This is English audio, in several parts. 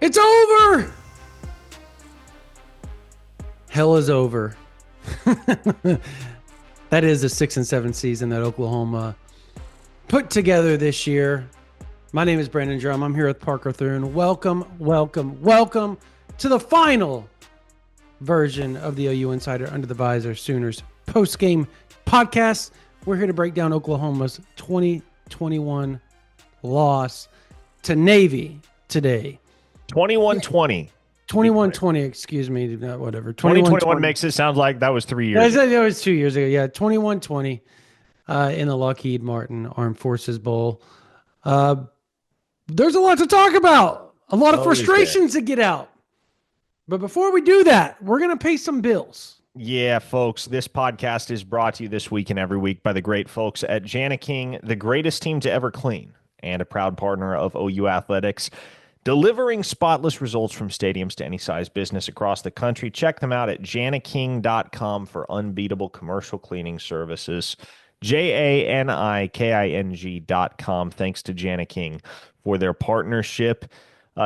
It's over! Hell is over. That is the 6 and 7 season that Oklahoma put together this year. My name is Brandon Drum. I'm here with Parker Thune. Welcome to the final version of the OU Insider Under the Visor Sooners Postgame Podcast. We're here to break down Oklahoma's 2021 loss to Navy today. 21-20. 21-20, excuse me, whatever. 2021 makes it sound like that was 3 years ago. That was 2 years ago. Yeah, 21-20 in the Lockheed Martin Armed Forces Bowl. There's a lot to talk about, a lot of frustrations to get out. But before we do that, we're going to pay some bills. Yeah, folks, this podcast is brought to you this week and every week by the great folks at Jani-King, the greatest team to ever clean, and a proud partner of OU Athletics, delivering spotless results from stadiums to any size business across the country. Check them out at janiking.com for unbeatable commercial cleaning services. JANIKING.com. Thanks to Jani-King for their partnership.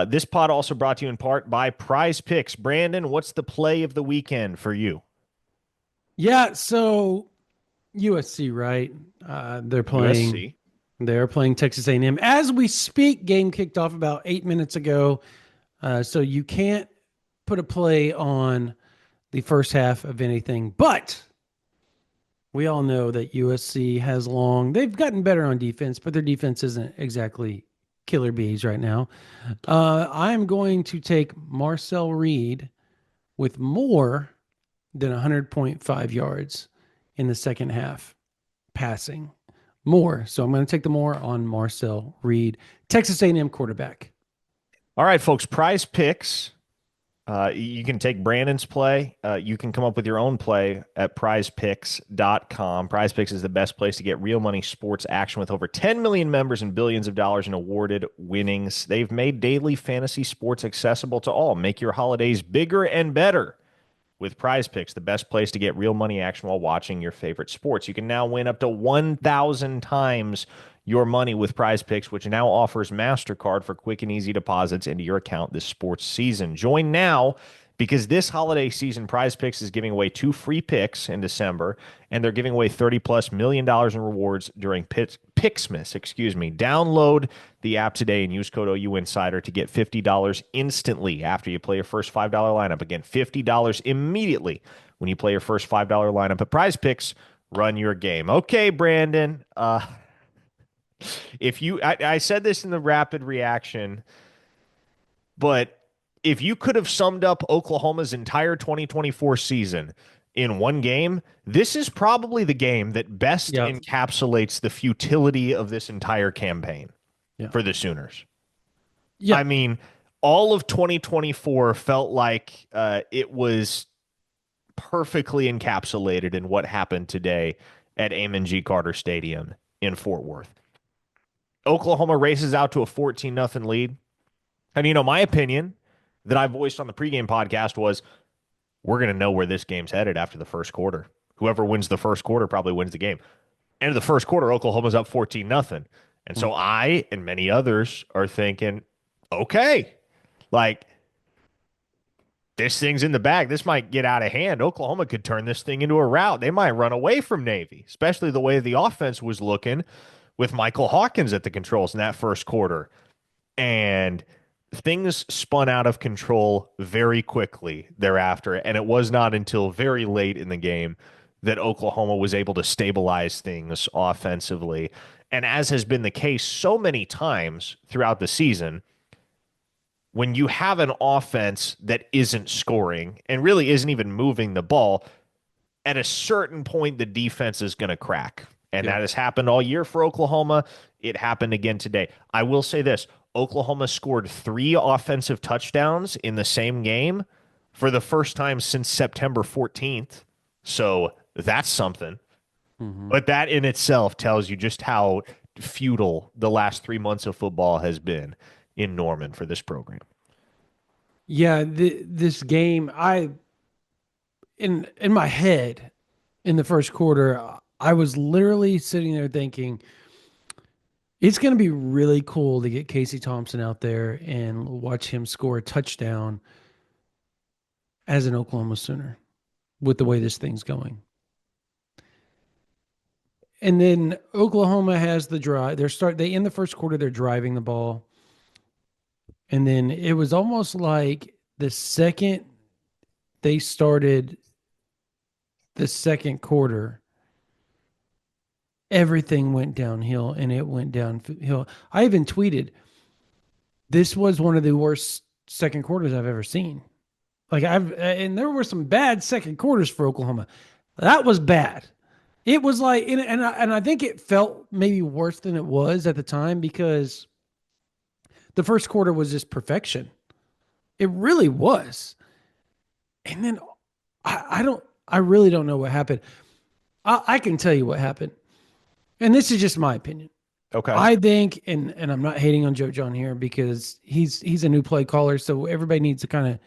This pod also brought to you in part by Prize Picks. Brandon, what's the play of the weekend for you? Yeah, so USC, right? They're playing. USC. They're playing Texas A&M. As we speak, game kicked off about 8 minutes ago. So you can't put a play on the first half of anything. But we all know that USC has they've gotten better on defense, but their defense isn't exactly killer bees right now. I'm going to take Marcel Reed with more than 100.5 yards in the second half passing. More. So I'm going to take the more on Marcel Reed, Texas A&M quarterback. All right, folks, Prize Picks. You can take Brandon's play. You can come up with your own play at prizepicks.com. Prize Picks is the best place to get real money sports action with over 10 million members and billions of dollars in awarded winnings. They've made daily fantasy sports accessible to all. Make your holidays bigger and better with Prize Picks, the best place to get real money action while watching your favorite sports. You can now win up to 1,000 times your money with Prize Picks, which now offers MasterCard for quick and easy deposits into your account this sports season. Join now because this holiday season, Prize Picks is giving away 2 free picks in December, and they're giving away $30+ million in rewards during Picksmas. Download the app today and use code OU Insider to get $50 instantly after you play your first $5 lineup. Again, $50 immediately when you play your first $5 lineup at Prize Picks. Run your game. Okay, Brandon. I said this in the rapid reaction, but if you could have summed up Oklahoma's entire 2024 season in one game, this is probably the game that best encapsulates the futility of this entire campaign for the Sooners. Yeah. I mean, all of 2024 felt like it was perfectly encapsulated in what happened today at Amon G. Carter Stadium in Fort Worth. Oklahoma races out to a 14-0 lead. And, my opinion that I voiced on the pregame podcast was we're going to know where this game's headed after the first quarter. Whoever wins the first quarter probably wins the game. End of the first quarter, Oklahoma's up 14-0. And so I and many others are thinking, okay, this thing's in the bag. This might get out of hand. Oklahoma could turn this thing into a rout. They might run away from Navy, especially the way the offense was looking with Michael Hawkins at the controls in that first quarter. And things spun out of control very quickly thereafter, and it was not until very late in the game that Oklahoma was able to stabilize things offensively. And as has been the case so many times throughout the season, when you have an offense that isn't scoring and really isn't even moving the ball, at a certain point, the defense is going to crack. And that has happened all year for Oklahoma. It happened again today. I will say this. Oklahoma scored 3 offensive touchdowns in the same game for the first time since September 14th. So that's something. Mm-hmm. But that in itself tells you just how futile the last 3 months of football has been in Norman for this program. Yeah, this game, in my head, in the first quarter, I was literally sitting there thinking, It's going to be really cool to get Casey Thompson out there and watch him score a touchdown as an Oklahoma Sooner with the way this thing's going. And then Oklahoma has the drive. They in the first quarter they're driving the ball. And then it was almost like the second they started the second quarter, everything went downhill and it went downhill. I even tweeted, this was one of the worst second quarters I've ever seen. And there were some bad second quarters for Oklahoma. That was bad. It was like, and I think it felt maybe worse than it was at the time because the first quarter was just perfection. It really was. And then I really don't know what happened. I can tell you what happened. And this is just my opinion. Okay. I think, and I'm not hating on Joe John here because he's a new play caller. So everybody needs to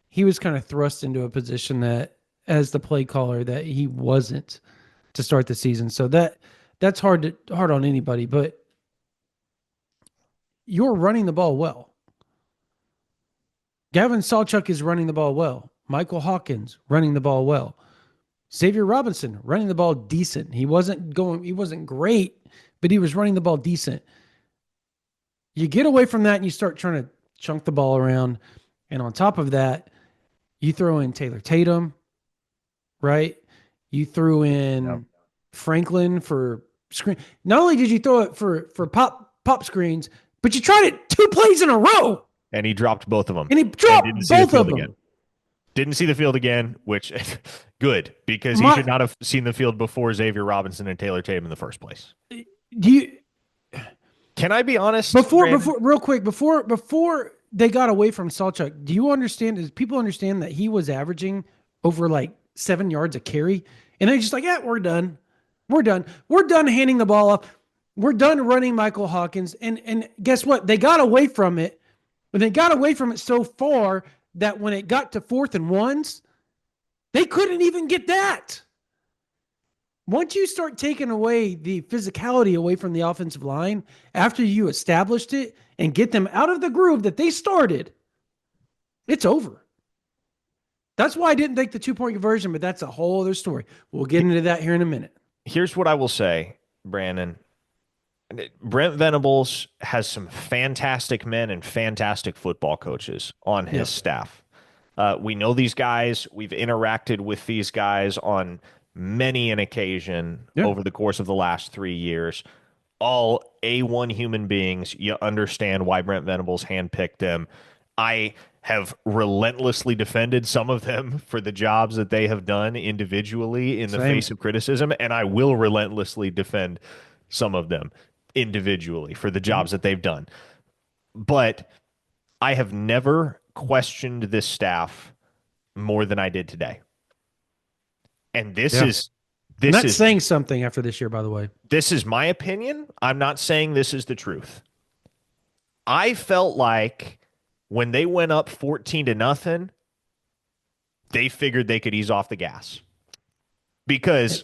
he was kind of thrust into a position that as the play caller that he wasn't to start the season. So that's hard on anybody, but you're running the ball well. Gavin Sawchuk is running the ball well. Michael Hawkins running the ball well. Xavier Robinson running the ball decent. He wasn't great, but he was running the ball decent. You get away from that and you start trying to chunk the ball around. And on top of that, you throw in Taylor Tatum, right? You threw in Franklin for screen. Not only did you throw it for pop screens, but you tried it 2 plays in a row. And he dropped both of them. And he dropped both of them. Again. Didn't see the field again, which good because he should not have seen the field before Xavier Robinson and Taylor Tatum in the first place. Can I be honest? Before they got away from Sawchuk, do you understand? Does people understand that he was averaging over like 7 yards a carry? And they're just like, yeah, we're done. We're done. We're done handing the ball off. We're done running Michael Hawkins. And guess what? They got away from it. But they got away from it so far that when it got to 4th and 1s, they couldn't even get that. Once you start taking away the physicality away from the offensive line after you established it and get them out of the groove that they started, it's over. That's why I didn't take the 2-point conversion, but that's a whole other story. We'll get into that here in a minute. Here's what I will say, Brandon. Brent Venables has some fantastic men and fantastic football coaches on his staff. We know these guys. We've interacted with these guys on many an occasion over the course of the last 3 years. All A1 human beings. You understand why Brent Venables handpicked them. I have relentlessly defended some of them for the jobs that they have done individually in the face of criticism, and I will relentlessly defend some of them individually for the jobs that they've done. But I have never questioned this staff more than I did today. And this is saying something after this year, by the way. This is my opinion. I'm not saying this is the truth. I felt like when they went up 14-0, they figured they could ease off the gas. Because,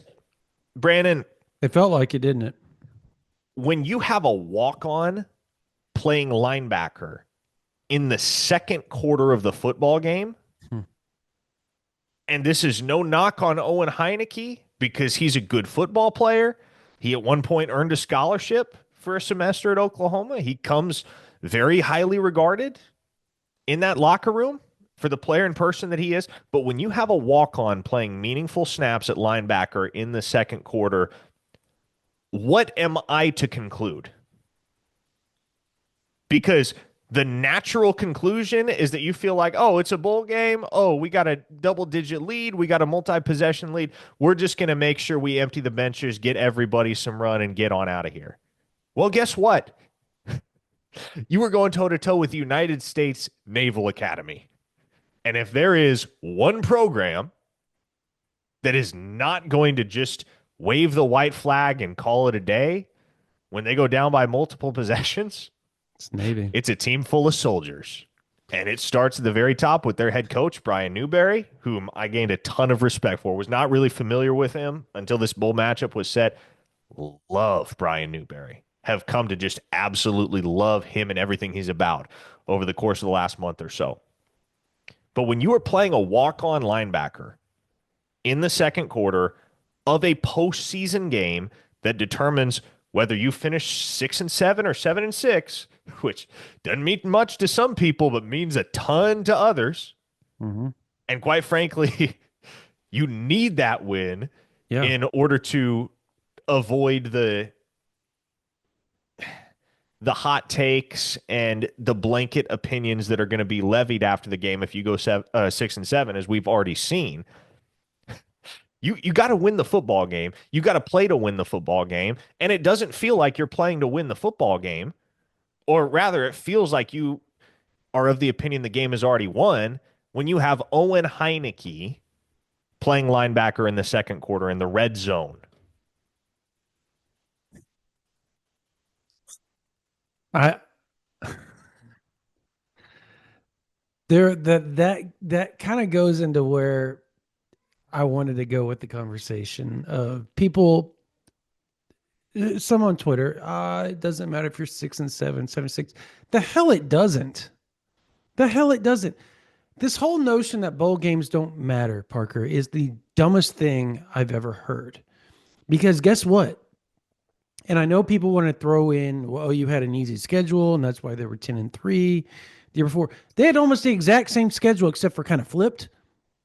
Brandon, it felt like it, didn't it? When you have a walk-on playing linebacker in the second quarter of the football game, and this is no knock on Owen Heineke because he's a good football player. He at one point earned a scholarship for a semester at Oklahoma. He comes very highly regarded in that locker room for the player and person that he is. But when you have a walk-on playing meaningful snaps at linebacker in the second quarter, what am I to conclude? Because the natural conclusion is that you feel like, oh, it's a bowl game. Oh, we got a double-digit lead. We got a multi-possession lead. We're just going to make sure we empty the benches, get everybody some run, and get on out of here. Well, guess what? You were going toe-to-toe with the United States Naval Academy. And if there is one program that is not going to just wave the white flag and call it a day when they go down by multiple possessions, it's Navy. It's a team full of soldiers. And it starts at the very top with their head coach, Brian Newberry, whom I gained a ton of respect for. Was not really familiar with him until this bowl matchup was set. Love Brian Newberry. have come to just absolutely love him and everything he's about over the course of the last month or so. But when you are playing a walk-on linebacker in the second quarter of a postseason game that determines whether you finish 6-7 or 7-6, which doesn't mean much to some people, but means a ton to others. Mm-hmm. And quite frankly, you need that win in order to avoid the hot takes and the blanket opinions that are going to be levied after the game if you go 6-7, as we've already seen. You got to win the football game. You got to play to win the football game. And it doesn't feel like you're playing to win the football game. Or rather, it feels like you are of the opinion the game is already won when you have Owen Heineke playing linebacker in the second quarter in the red zone. That kind of goes into where I wanted to go with the conversation of people. Some on Twitter, it doesn't matter if you're 6-7, 7-6. The hell it doesn't. The hell it doesn't. This whole notion that bowl games don't matter, Parker, is the dumbest thing I've ever heard. Because guess what? And I know people want to throw in, well, you had an easy schedule, and that's why they were 10-3 the year before. They had almost the exact same schedule, except for kind of flipped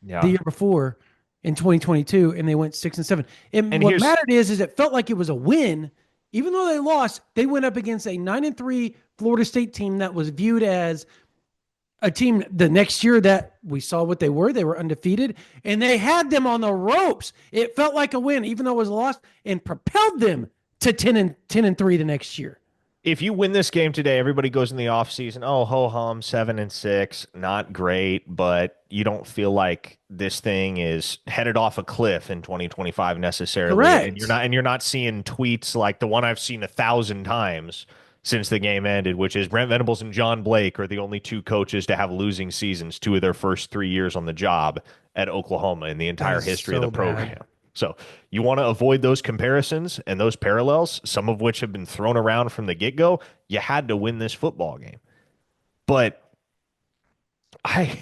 the year before in 2022, and they went 6-7. And what mattered is it felt like it was a win. Even though they lost, they went up against a 9-3 Florida State team that was viewed as a team the next year that we saw what they were. They were undefeated, and they had them on the ropes. It felt like a win, even though it was a loss, and propelled them to 10-3 the next year. If you win this game today, everybody goes in the offseason, oh, ho-hum, 7-6, not great, but you don't feel like this thing is headed off a cliff in 2025 necessarily. Correct. And you're not seeing tweets like the one I've seen 1,000 times since the game ended, which is Brent Venables and John Blake are the only two coaches to have losing seasons 2 of their first 3 years on the job at Oklahoma in the entire history of the program. Bad. So you want to avoid those comparisons and those parallels, some of which have been thrown around from the get-go. You had to win this football game. But I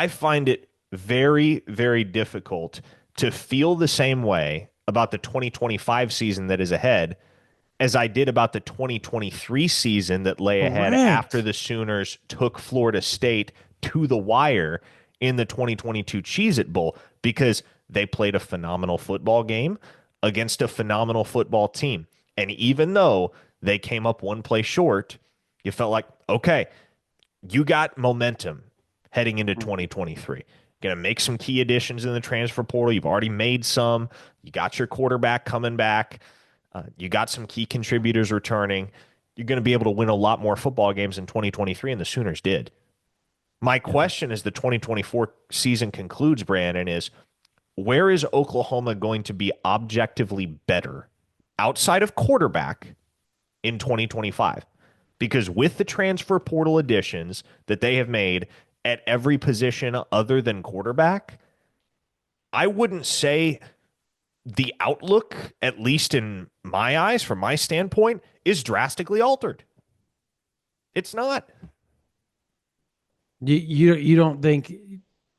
find it very, very difficult to feel the same way about the 2025 season that is ahead as I did about the 2023 season that lay ahead after the Sooners took Florida State to the wire in the 2022 Cheez-It Bowl, because they played a phenomenal football game against a phenomenal football team. And even though they came up one play short, you felt like, okay, you got momentum heading into 2023. Going to make some key additions in the transfer portal. You've already made some. You got your quarterback coming back. You got some key contributors returning. You're going to be able to win a lot more football games in 2023, and the Sooners did. My question as the 2024 season concludes, Brandon, is where is Oklahoma going to be objectively better outside of quarterback in 2025? Because with the transfer portal additions that they have made at every position other than quarterback, I wouldn't say the outlook, at least in my eyes, from my standpoint, is drastically altered. It's not. You don't think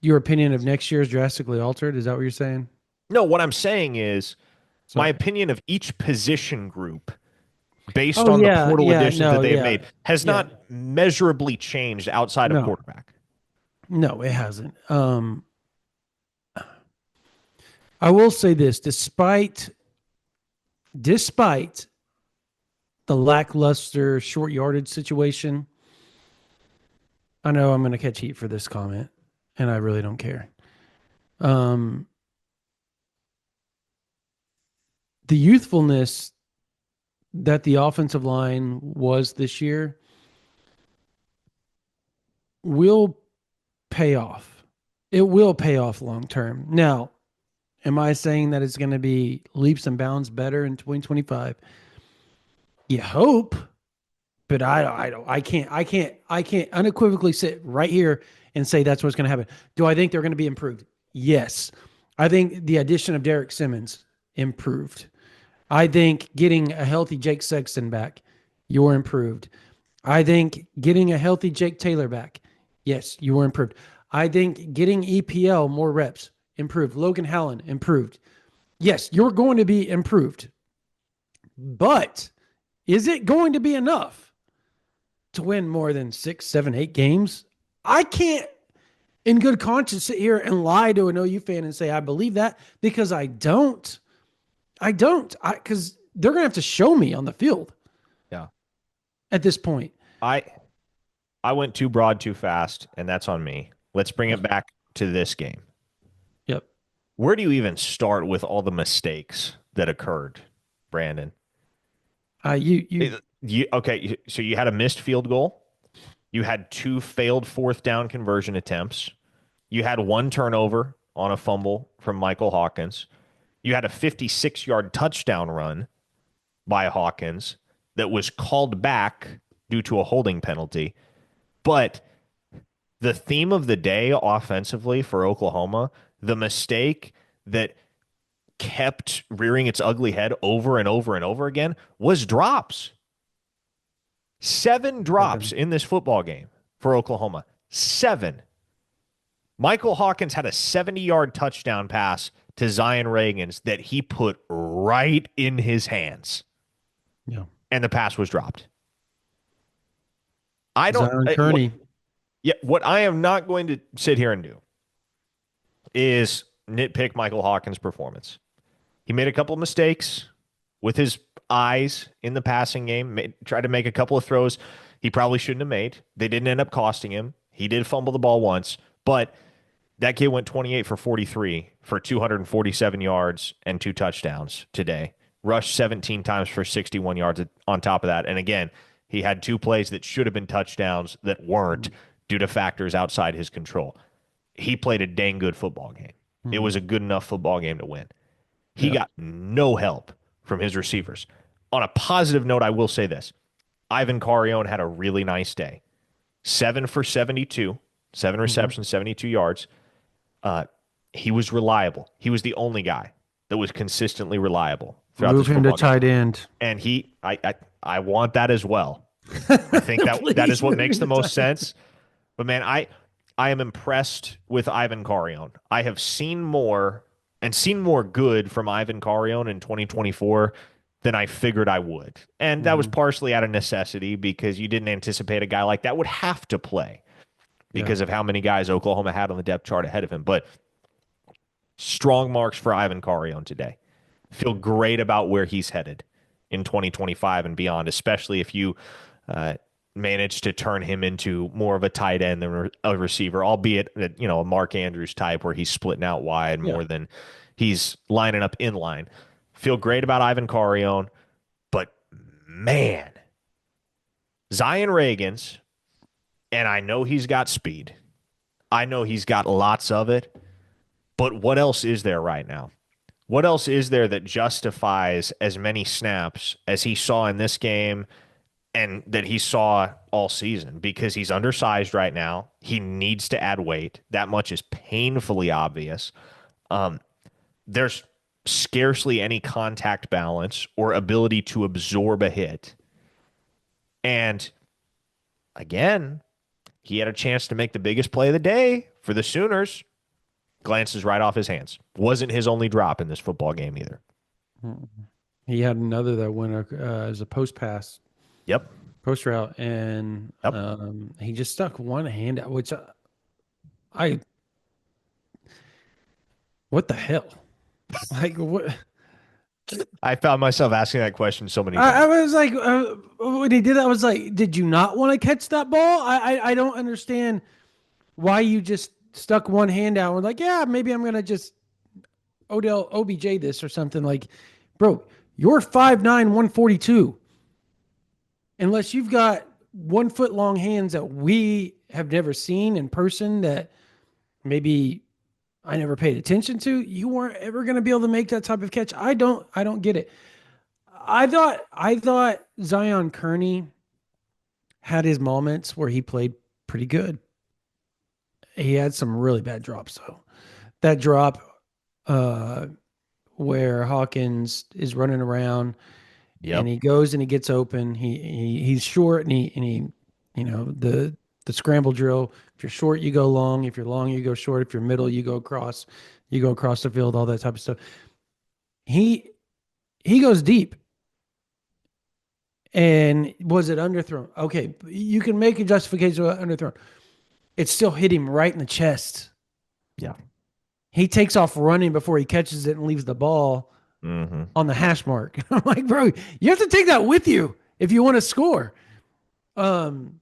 your opinion of next year is drastically altered? Is that what you're saying? No, what I'm saying is my opinion of each position group based on the portal additions that they've made has not measurably changed outside of quarterback. No, it hasn't. I will say this, despite the lackluster short yardage situation, I know I'm going to catch heat for this comment, and I really don't care. The youthfulness that the offensive line was this year will pay off. It will pay off long term. Now, am I saying that it's going to be leaps and bounds better in 2025? You hope. But I can't unequivocally sit right here and say that's what's going to happen. Do I think they're going to be improved? Yes. I think the addition of Derek Simmons improved. I think getting a healthy Jake Sexton back, you're improved. I think getting a healthy Jake Taylor back, yes, you were improved. I think getting EPL more reps, improved. Logan Hallen, improved. Yes, you're going to be improved. But is it going to be enough to win more than 6, 7, 8 games? I can't, in good conscience, sit here and lie to an OU fan and say I believe that, because I don't. Because they're going to have to show me on the field. Yeah. At this point. I went too broad too fast, and that's on me. Let's bring it back to this game. Yep. Where do you even start with all the mistakes that occurred, Brandon? Okay, so you had a missed field goal. You had 2 failed fourth down conversion attempts. You had 1 turnover on a fumble from Michael Hawkins. You had a 56-yard touchdown run by Hawkins that was called back due to a holding penalty. But the theme of the day offensively for Oklahoma, the mistake that kept rearing its ugly head over and over and over again, was drops. 7 drops in this football game for Oklahoma. 7. Michael Hawkins had a 70-yard touchdown pass to Zion Reagans that he put right in his hands. Yeah. And the pass was dropped. Zion Kearney. What I am not going to sit here and do is nitpick Michael Hawkins' performance. He made a couple of mistakes with his eyes in the passing game, tried to make a couple of throws he probably shouldn't have made. They didn't end up costing him. He did fumble the ball once, but that kid went 28 for 43 for 247 yards and 2 touchdowns today. Rushed 17 times for 61 yards on top of that. And again, he had 2 plays that should have been touchdowns that weren't due to factors outside his control. He played a dang good football game. It was a good enough football game to win. He got no help from his receivers. On a positive note, I will say this. Ivan Carrion had a really nice day. 7 for 72, 7 receptions, 72 yards. He was reliable. He was the only guy that was consistently reliable throughout this football game. Move him to tight end. And I want that as well. I think that is what makes the most sense. But man, I am impressed with Ivan Carrion. I have seen more good from Ivan Carrion in 2024 than I figured I would. And that was partially out of necessity because you didn't anticipate a guy like that would have to play because of how many guys Oklahoma had on the depth chart ahead of him. But strong marks for Ivan Carrion today. Feel great about where he's headed in 2025 and beyond, especially if you manage to turn him into more of a tight end than a receiver, albeit a Mark Andrews type where he's splitting out wide more than he's lining up in line. Feel great about Ivan Carrion, but man, Zion Reagans, and I know he's got speed. I know he's got lots of it, but what else is there right now? What else is there that justifies as many snaps as he saw in this game and that he saw all season? Because he's undersized right now. He needs to add weight. That much is painfully obvious. There's scarcely any contact balance or ability to absorb a hit. And again, he had a chance to make the biggest play of the day for the Sooners. Glances right off his hands. Wasn't his only drop in this football game either. He had another that went as a post pass. Yep. Post route. And he just stuck one hand out, which what the hell? Like, what? I found myself asking that question so many times. I was like, when he did that, I was like, did you not want to catch that ball? I don't understand why you just stuck one hand out. We're like, yeah, maybe I'm going to just OBJ this or something. Like, bro, you're 5'9", 142. Unless you've got 1 foot long hands that we have never seen in person that maybe I never paid attention to, you weren't ever going to be able to make that type of catch. I don't get it. I thought Zion Kearney had his moments where he played pretty good. He had some really bad drops though. That drop where Hawkins is running around and Yep. he goes and he gets open. He's short and he the scramble drill. If you're short, you go long. If you're long, you go short. If you're middle, you go across. You go across the field. All that type of stuff. He he goes deep. And was it underthrown? Okay, you can make a justification of underthrown. It still hit him right in the chest. Yeah. He takes off running before he catches it and leaves the ball Mm-hmm. on the hash mark. I'm like, bro, you have to take that with you if you want to score. Um,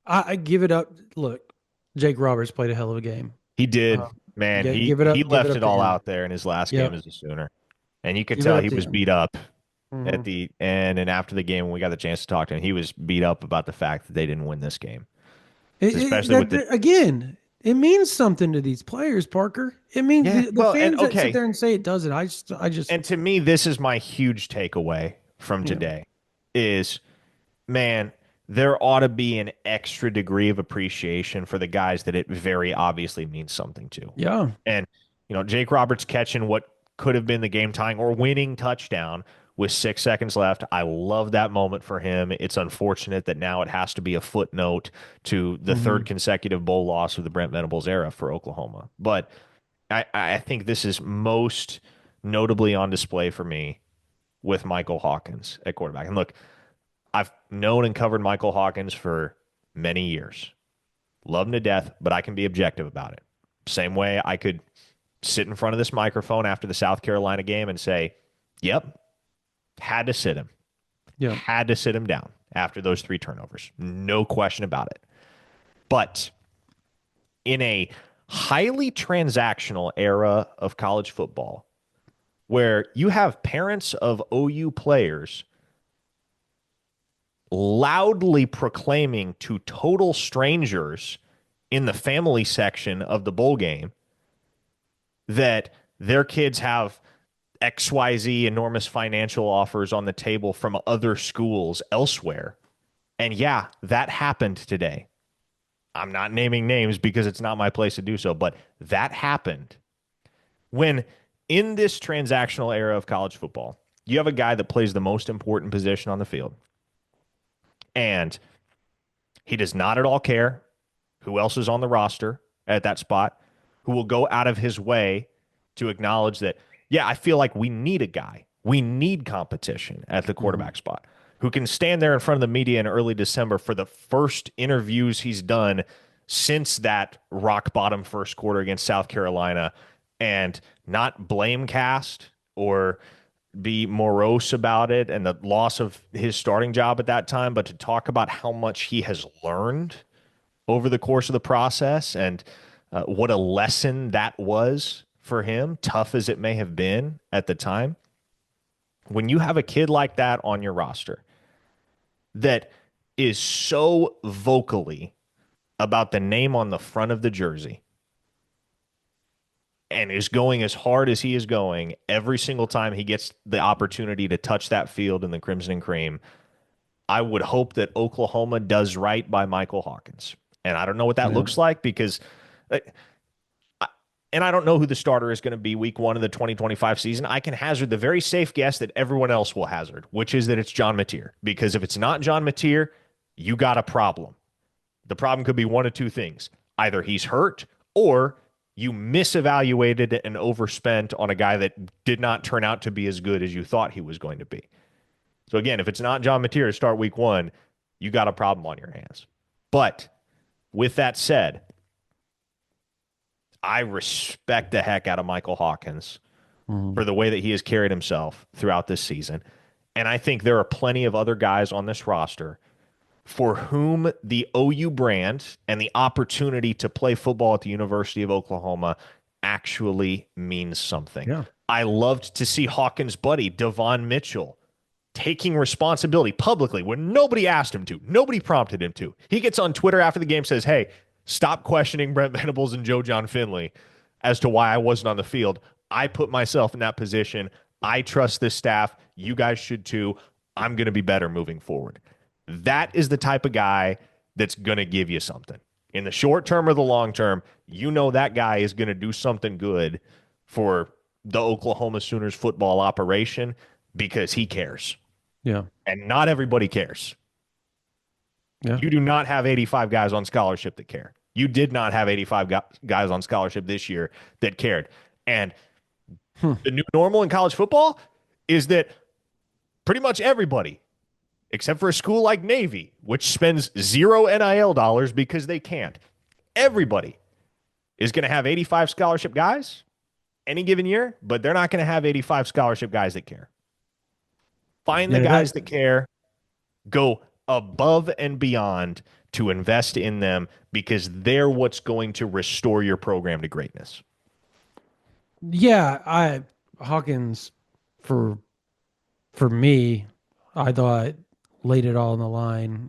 I give it up. Look, Jake Roberts played a hell of a game. He did, Um, man. He give it he up. Give it left up it to all him. out there in his last game Yep. as a Sooner, and you could Give it tell up he to was him. beat up Mm-hmm. at the end and after the game when we got the chance to talk to him. He was beat up about the fact that they didn't win this game, especially with the Again, it means something to these players, Parker. It means yeah. the Well, and fans that sit okay, there and say it doesn't. I just, and to me, this is my huge takeaway from yeah, today: is man, there ought to be an extra degree of appreciation for the guys that it very obviously means something to. yeah. And, Jake Roberts catching what could have been the game tying or winning touchdown with 6 seconds left. I love that moment for him. It's unfortunate that now it has to be a footnote to the Mm-hmm. third consecutive bowl loss of the Brent Venables era for Oklahoma. But I think this is most notably on display for me with Michael Hawkins at quarterback. And look, I've known and covered Michael Hawkins for many years. Love him to death, but I can be objective about it. Same way I could sit in front of this microphone after the South Carolina game and say, yep, had to sit him. Yeah. Had to sit him down after those 3 turnovers. No question about it. But in a highly transactional era of college football, where you have parents of OU players loudly proclaiming to total strangers in the family section of the bowl game that their kids have XYZ enormous financial offers on the table from other schools elsewhere. And yeah, that happened today. I'm not naming names because it's not my place to do so, but that happened. When in this transactional era of college football, you have a guy that plays the most important position on the field, and he does not at all care who else is on the roster at that spot, who will go out of his way to acknowledge that, yeah, I feel like we need a guy. We need competition at the Mm-hmm. quarterback spot who can stand there in front of the media in early December for the first interviews he's done since that rock bottom first quarter against South Carolina and not blame cast or be morose about it and the loss of his starting job at that time, but to talk about how much he has learned over the course of the process and what a lesson that was for him, tough as it may have been at the time. When you have a kid like that on your roster that is so vocally about the name on the front of the jersey and is going as hard as he is going every single time he gets the opportunity to touch that field in the Crimson and Cream, I would hope that Oklahoma does right by Michael Hawkins. And I don't know what that Yeah. looks like because, and I don't know who the starter is going to be week 1 of the 2025 season. I can hazard the very safe guess that everyone else will hazard, which is that it's John Mateer. Because if it's not John Mateer, you got a problem. The problem could be one of 2 things. Either he's hurt or you misevaluated and overspent on a guy that did not turn out to be as good as you thought he was going to be. So again, if it's not John Mateer to start week 1, you got a problem on your hands. But with that said, I respect the heck out of Michael Hawkins Mm-hmm. for the way that he has carried himself throughout this season. And I think there are plenty of other guys on this roster for whom the OU brand and the opportunity to play football at the University of Oklahoma actually means something. Yeah. I loved to see Hawkins' buddy, Devon Mitchell, taking responsibility publicly when nobody asked him to, nobody prompted him to. He gets on Twitter after the game, says, hey, stop questioning Brent Venables and Joe John Finley as to why I wasn't on the field. I put myself in that position. I trust this staff. You guys should too. I'm going to be better moving forward. That is the type of guy that's going to give you something. In the short term or the long term, you know that guy is going to do something good for the Oklahoma Sooners football operation because he cares. Yeah. And not everybody cares. Yeah. You do not have 85 guys on scholarship that care. You did not have 85 guys on scholarship this year that cared. And the new normal in college football is that pretty much everybody, except for a school like Navy, which spends zero NIL dollars because they can't, everybody is going to have 85 scholarship guys any given year, but they're not going to have 85 scholarship guys that care. Find the guys that care, go above and beyond to invest in them because they're what's going to restore your program to greatness. Yeah, Hawkins for me, I thought laid it all on the line.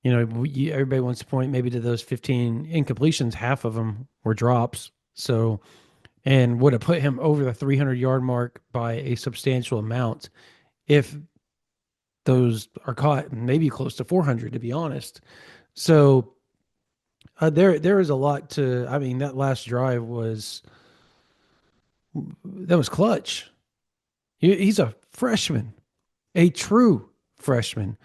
Everybody wants to point maybe to those 15 incompletions. Half of them were drops. So, and would have put him over the 300-yard mark by a substantial amount if those are caught, maybe close to 400, to be honest. So there is a lot to, I mean, that last drive was clutch. He's a freshman, a true freshman.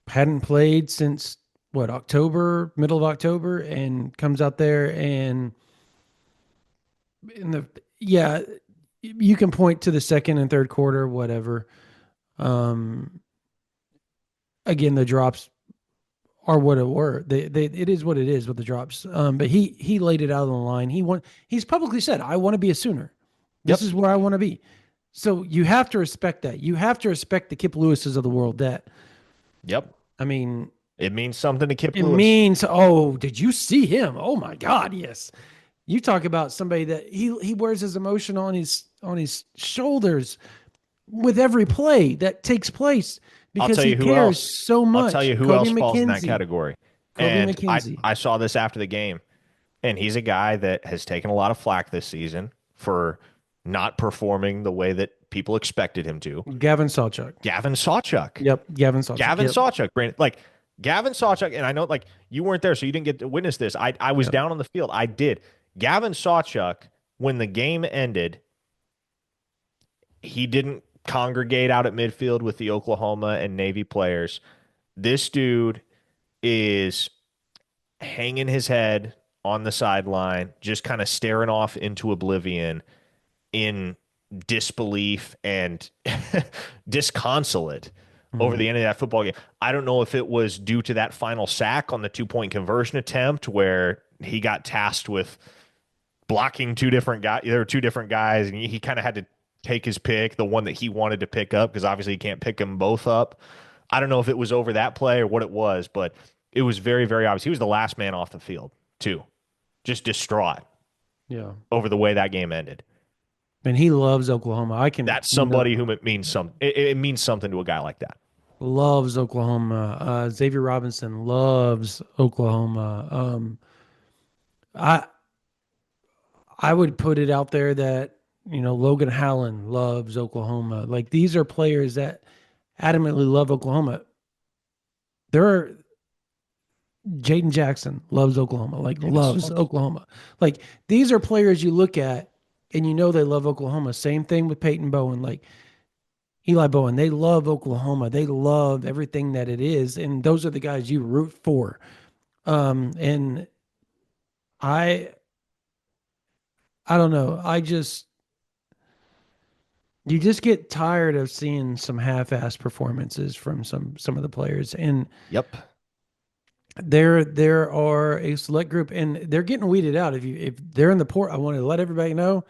Hadn't played since October, middle of October, and comes out there and you can point to the second and third quarter, whatever. Again, the drops are what it were. It is what it is with the drops. But he laid it out on the line. He's publicly said, I want to be a Sooner. This is where I want to be. So you have to respect that. You have to respect the Kip Lewises of the world. I mean, it means something to Kip Lewis. It means, oh, did you see him? Oh my God, yes. You talk about somebody that he wears his emotion on his shoulders with every play that takes place because he cares so much. I'll tell you who else falls in that category. And I saw this after the game, and he's a guy that has taken a lot of flack this season for not performing the way that people expected him to. Gavin Sawchuk. Yep, Gavin Sawchuk. Brandon, Gavin Sawchuk, and I know you weren't there, so you didn't get to witness this. I was down on the field. I did. Gavin Sawchuk, when the game ended, he didn't congregate out at midfield with the Oklahoma and Navy players. This dude is hanging his head on the sideline, just kind of staring off into oblivion in disbelief and disconsolate over the end of that football game. I don't know if it was due to that final sack on the 2-point conversion attempt where he got tasked with blocking two different guys. There were two different guys, and he kind of had to take his pick, the one that he wanted to pick up, because obviously he can't pick them both up. I don't know if it was over that play or what it was, but it was very, very obvious. He was the last man off the field, too. Just distraught. Yeah. Over the way that game ended. And he loves Oklahoma. That's somebody whom it means something. It means something to a guy like that. Loves Oklahoma. Xavier Robinson loves Oklahoma. I would put it out there that, Logan Howland loves Oklahoma. These are players that adamantly love Oklahoma. Jaden Jackson loves Oklahoma, loves Oklahoma. These are players you look at and they love Oklahoma. Same thing with Peyton Bowen, Eli Bowen. They love Oklahoma. They love everything that it is. And those are the guys you root for. And I don't know. You just get tired of seeing some half-assed performances from some of the players. And there are a select group, and they're getting weeded out. If they're in the port, I want to let everybody know.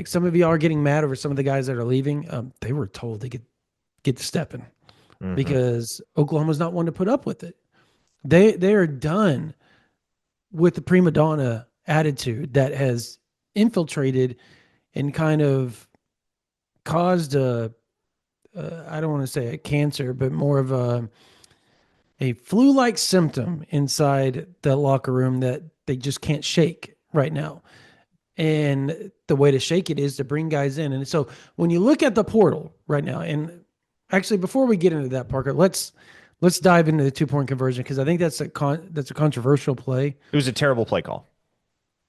Some of you are getting mad over some of the guys that are leaving. They were told to get to stepping because Oklahoma's not one to put up with it. They are done with the prima donna attitude that has infiltrated and kind of caused I don't want to say a cancer, but more of a flu-like symptom inside the locker room that they just can't shake right now. And the way to shake it is to bring guys in. And so when you look at the portal right now, and actually before we get into that, Parker, let's dive into the 2-point conversion, because I think that's a controversial play. It was a terrible play call.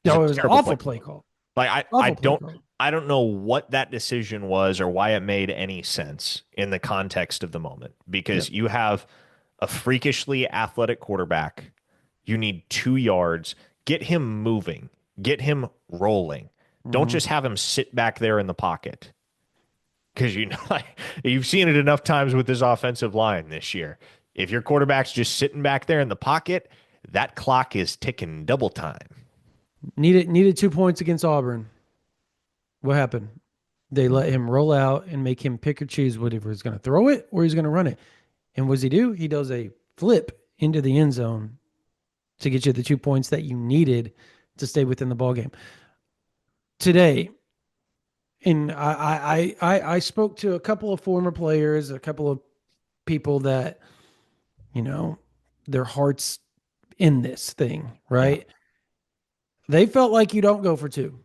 No, it was an awful play call. Like I Awful play don't call. I don't know what that decision was or why it made any sense in the context of the moment Yeah. because you have a freakishly athletic quarterback. You need 2 yards. Get him moving. Get him rolling. Don't Hmm. just have him sit back there in the pocket. Because you know, like, you've seen it enough times with this offensive line this year. If your quarterback's just sitting back there in the pocket, that clock is ticking double time. Needed 2 points against Auburn. What happened? They let him roll out and make him pick or choose whether he's going to throw it or he's going to run it. And what does he do? He does a flip into the end zone to get you the 2 points that you needed to stay within the ball game. Today, and I spoke to a couple of former players, a couple of people that, you know, their hearts in this thing, Yeah, right? They felt like you don't go for two.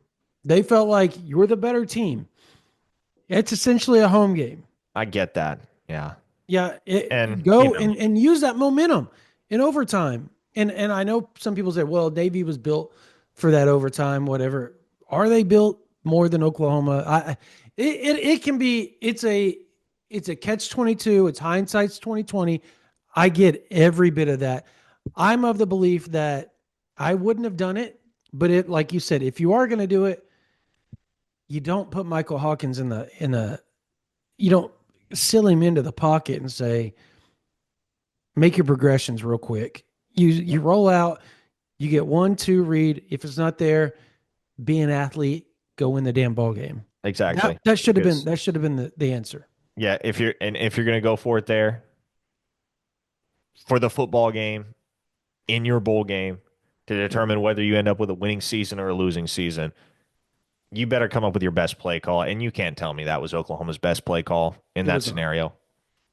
They felt like you're the better team. It's essentially a home game. I get that. Yeah. Yeah, And, go and use that momentum in overtime. And I know some people say, well, Navy was built for that overtime, whatever. Are they built more than Oklahoma? It can be. It's a catch 22. It's hindsight's 2020. I get every bit of that. I'm of the belief that I wouldn't have done it, but it, like you said, if you are going to do it, you don't put Michael Hawkins in the you don't seal him into the pocket and say, make your progressions real quick. You roll out, you get 1, 2 read. If it's not there, be an athlete, go win the damn ball game. That exactly. that should have been Because, that should have been the answer. yeah, if you're going to go for it there for the football game in your bowl game to determine whether you end up with a winning season or a losing season, you better come up with your best play call. And you can't tell me that was Oklahoma's best play call in It that was not. scenario.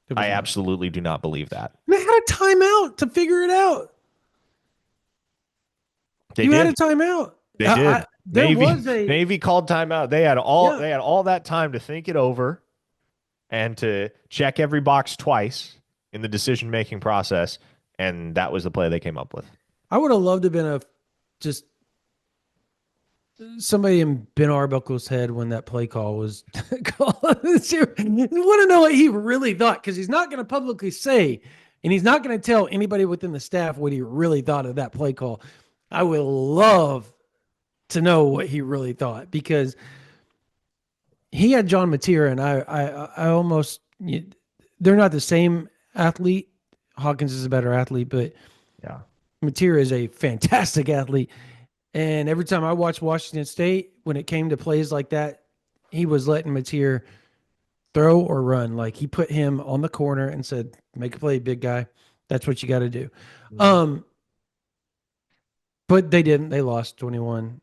It I was not. absolutely do not believe that. They had a timeout to figure it out. They You had a did. timeout. They did. There Navy was a Navy called timeout. They had all yeah. they had all that time to think it over and to check every box twice in the decision making process, and that was the play they came up with. I would have loved to have been a just somebody in Ben Arbuckle's head when that play call was called. You want to know what he really thought because he's not going to publicly say, and he's not going to tell anybody within the staff what he really thought of that play call. I would love to know what he really thought because he had John Mateer, and I almost they're not the same athlete. Hawkins is a better athlete, but Yeah. Mateer is a fantastic athlete. And every time I watched Washington State, when it came to plays like that, he was letting Mateer throw or run. Like he put him on the corner and said, "Make a play, big guy. That's what you got to do." Mhm. Um, but they didn't. They lost 21-20.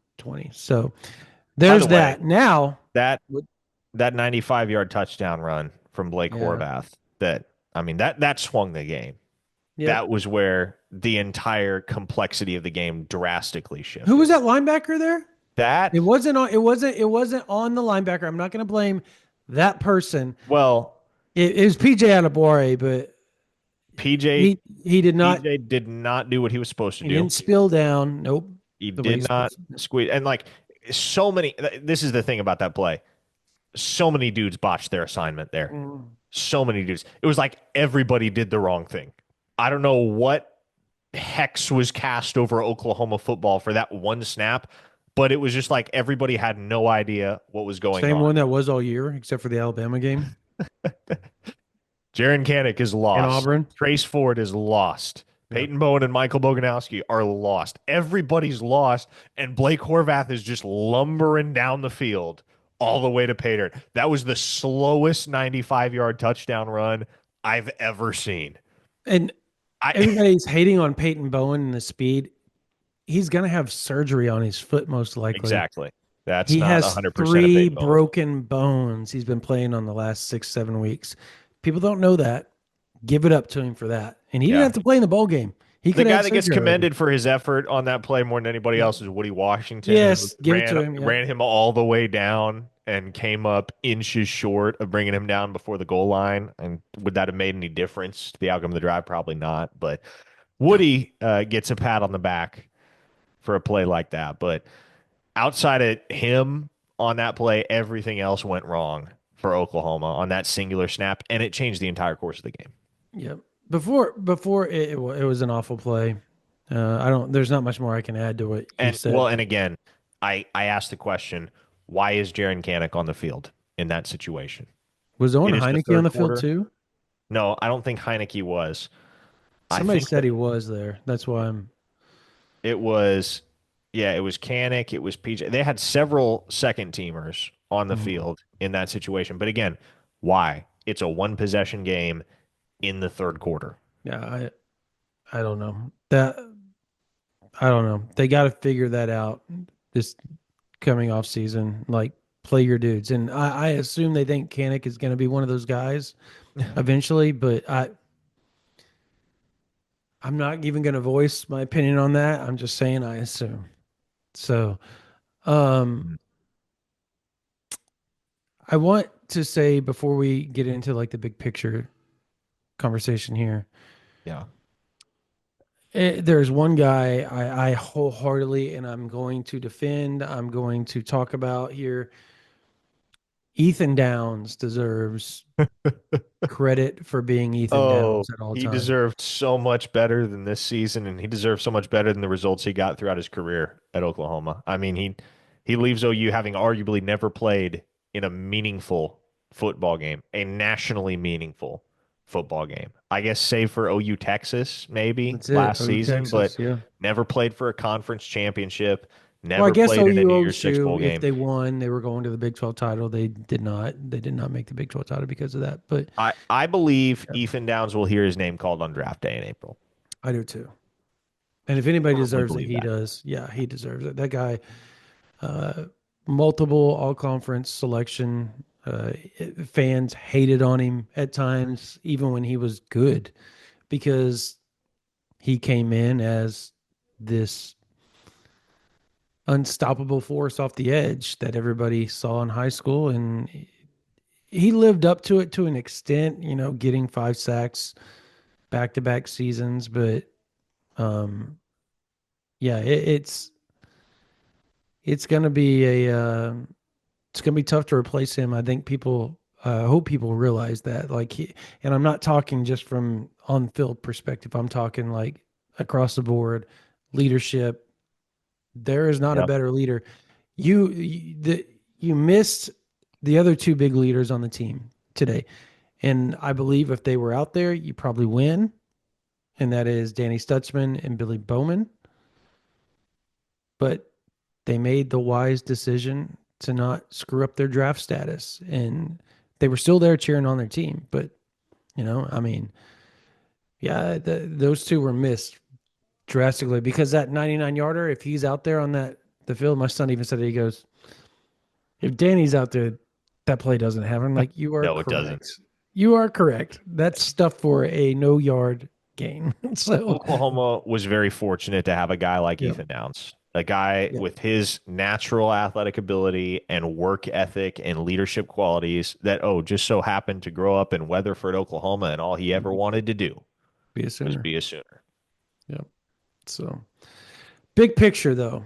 So By the there's way, that. Now, that that 95-yard touchdown run from Blake yeah, Horvath, that I mean that swung the game. yep. That was where the entire complexity of the game drastically Who was shifted. that linebacker there? That It wasn't on. It wasn't on the linebacker. I'm not going to blame that person. well, It was PJ Adebawore, but PJ he did not. PJ did not do what he was supposed to He do. didn't spill down. Nope. He The way did he's not supposed to. squeeze. And like so many, this is the thing about that play. So many dudes botched their assignment there. Mm. So many dudes. It was like everybody did the wrong thing. I don't know what hex was cast over Oklahoma football for that one snap, but it was just like everybody had no idea what was going Same on. one that was all year, except for the Alabama game Jaron Kanik is in lost. Auburn. Trace Ford is lost. Yeah. Peyton Bowen and Michael Boganowski are lost. Everybody's lost, and Blake Horvath is just lumbering down the field all the way to pay dirt. That was the slowest 95-yard touchdown run I've ever seen. And I everybody's hating on Peyton Bowen and the speed. He's going to have surgery on his foot, most likely. exactly. That's He not has 100% of three Peyton Bowen. broken bones he's been playing on the last 6, 7 weeks. People don't know that. Give it up to him for that. And he didn't Yeah. have to play in the bowl game. He The could have guy had that gets surgery already. commended for his effort on that play more than anybody Yeah. else is Woody Washington, who Yes, give it ran to him. Yeah. ran him all the way down and came up inches short of bringing him down before the goal line. And would that have made any difference to the outcome of the drive? Probably not. But Woody gets a pat on the back for a play like that. But outside of him on that play, everything else went wrong for Oklahoma on that singular snap, and it changed the entire course of the game. Yep. Before it was an awful play. I don't. There's not much more I can add to what you And said. well, and again, I asked the question, why is Jaron Kanik on the field in that situation? Was Owen It is the Heineke on third the field quarter. too? No, I don't think Heineke was. I Somebody think said that he was there. That's why I'm. it was, yeah, it was Kanik, it was PJ. They had several second teamers on the Mhm. field in that situation. But again, why? It's a one possession game in the third quarter. Yeah, I don't know that. I don't know. They got to figure that out this coming off season. Like play your dudes, and I assume they think Kanik is going to be one of those guys eventually. But I'm not even going to voice my opinion on that. I'm just saying I assume. So, um, Mm. I want to say before we get into like the big picture conversation here, Yeah. there's one guy I wholeheartedly and I'm going to defend. I'm going to talk about here. Ethan Downs deserves credit for being Ethan Oh, Downs at all he time. deserved so much better than this season, and he deserved so much better than the results he got throughout his career at Oklahoma. I mean, he leaves OU having arguably never played in a meaningful football game, a nationally meaningful football game. I guess save for OU Texas maybe That's it. last OU season, but Texas, yeah. never played for a conference championship, Well, I never guess played in a OU New Year's Six OSU, bowl if game. they won, they were going to the Big 12 title. They did not. They did not make the Big 12 title because of that. But I believe yeah, Ethan Downs will hear his name called on draft day in April. I do too. And if anybody Firmly deserves it, believe he that. does. Yeah, he deserves it. That guy, uh, multiple all conference selection. Fans hated on him at times, even when he was good, because he came in as this unstoppable force off the edge that everybody saw in high school. And he lived up to it to an extent, getting 5 sacks back to back seasons. But um, yeah, it's going to be it's going to be tough to replace him. I think people, I hope people realize that. Like, and I'm not talking just from on field perspective, I'm talking like across the board leadership. There is not a Yep. better leader. You missed the other two big leaders on the team today. And I believe if they were out there, you probably win. And that is Danny Stutzman and Billy Bowman. But they made the wise decision to not screw up their draft status. And they were still there cheering on their team. But, I mean, yeah, those two were missed drastically because that 99 yarder, if he's out there on the field, my son even said it, he goes, if Danny's out there, that play doesn't happen. Like, you are No, it doesn't. correct. You are correct. That's stuff for a no yard gain. So, Oklahoma was very fortunate to have a guy like yeah, Ethan Downs, a guy yeah, with his natural athletic ability and work ethic and leadership qualities that, just so happened to grow up in Weatherford, Oklahoma, and all he ever wanted to do be a was Sooner. be a Sooner. Yeah. So, big picture though.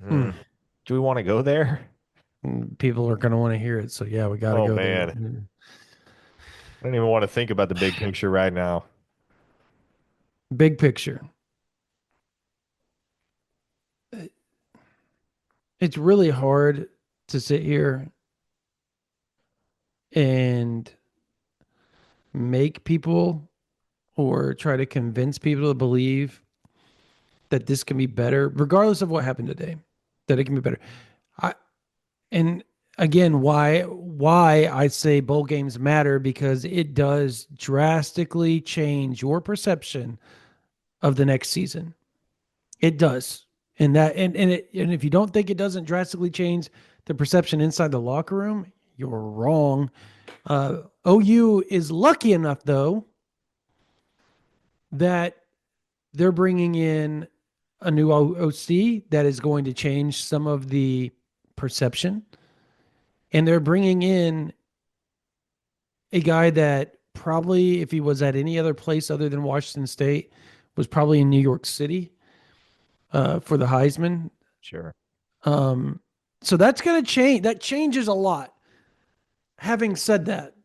Hmm. Hmm. Do we want to go there? People are going to want to hear it. So, yeah, we got to Oh, go there. man. I don't even want to think about the big picture right now. Big picture. It's really hard to sit here and make people or try to convince people to believe that this can be better, regardless of what happened today, that it can be better. I and again, why I say bowl games matter because it does drastically change your perception of the next season. It does. And if you don't think it doesn't drastically change the perception inside the locker room, you're wrong. OU is lucky enough though that they're bringing in a new OC that is going to change some of the perception. And they're bringing in a guy that probably, if he was at any other place other than Washington State, was probably in New York City for the Heisman. Sure. Um, so that's going to change. That changes a lot. Having said that,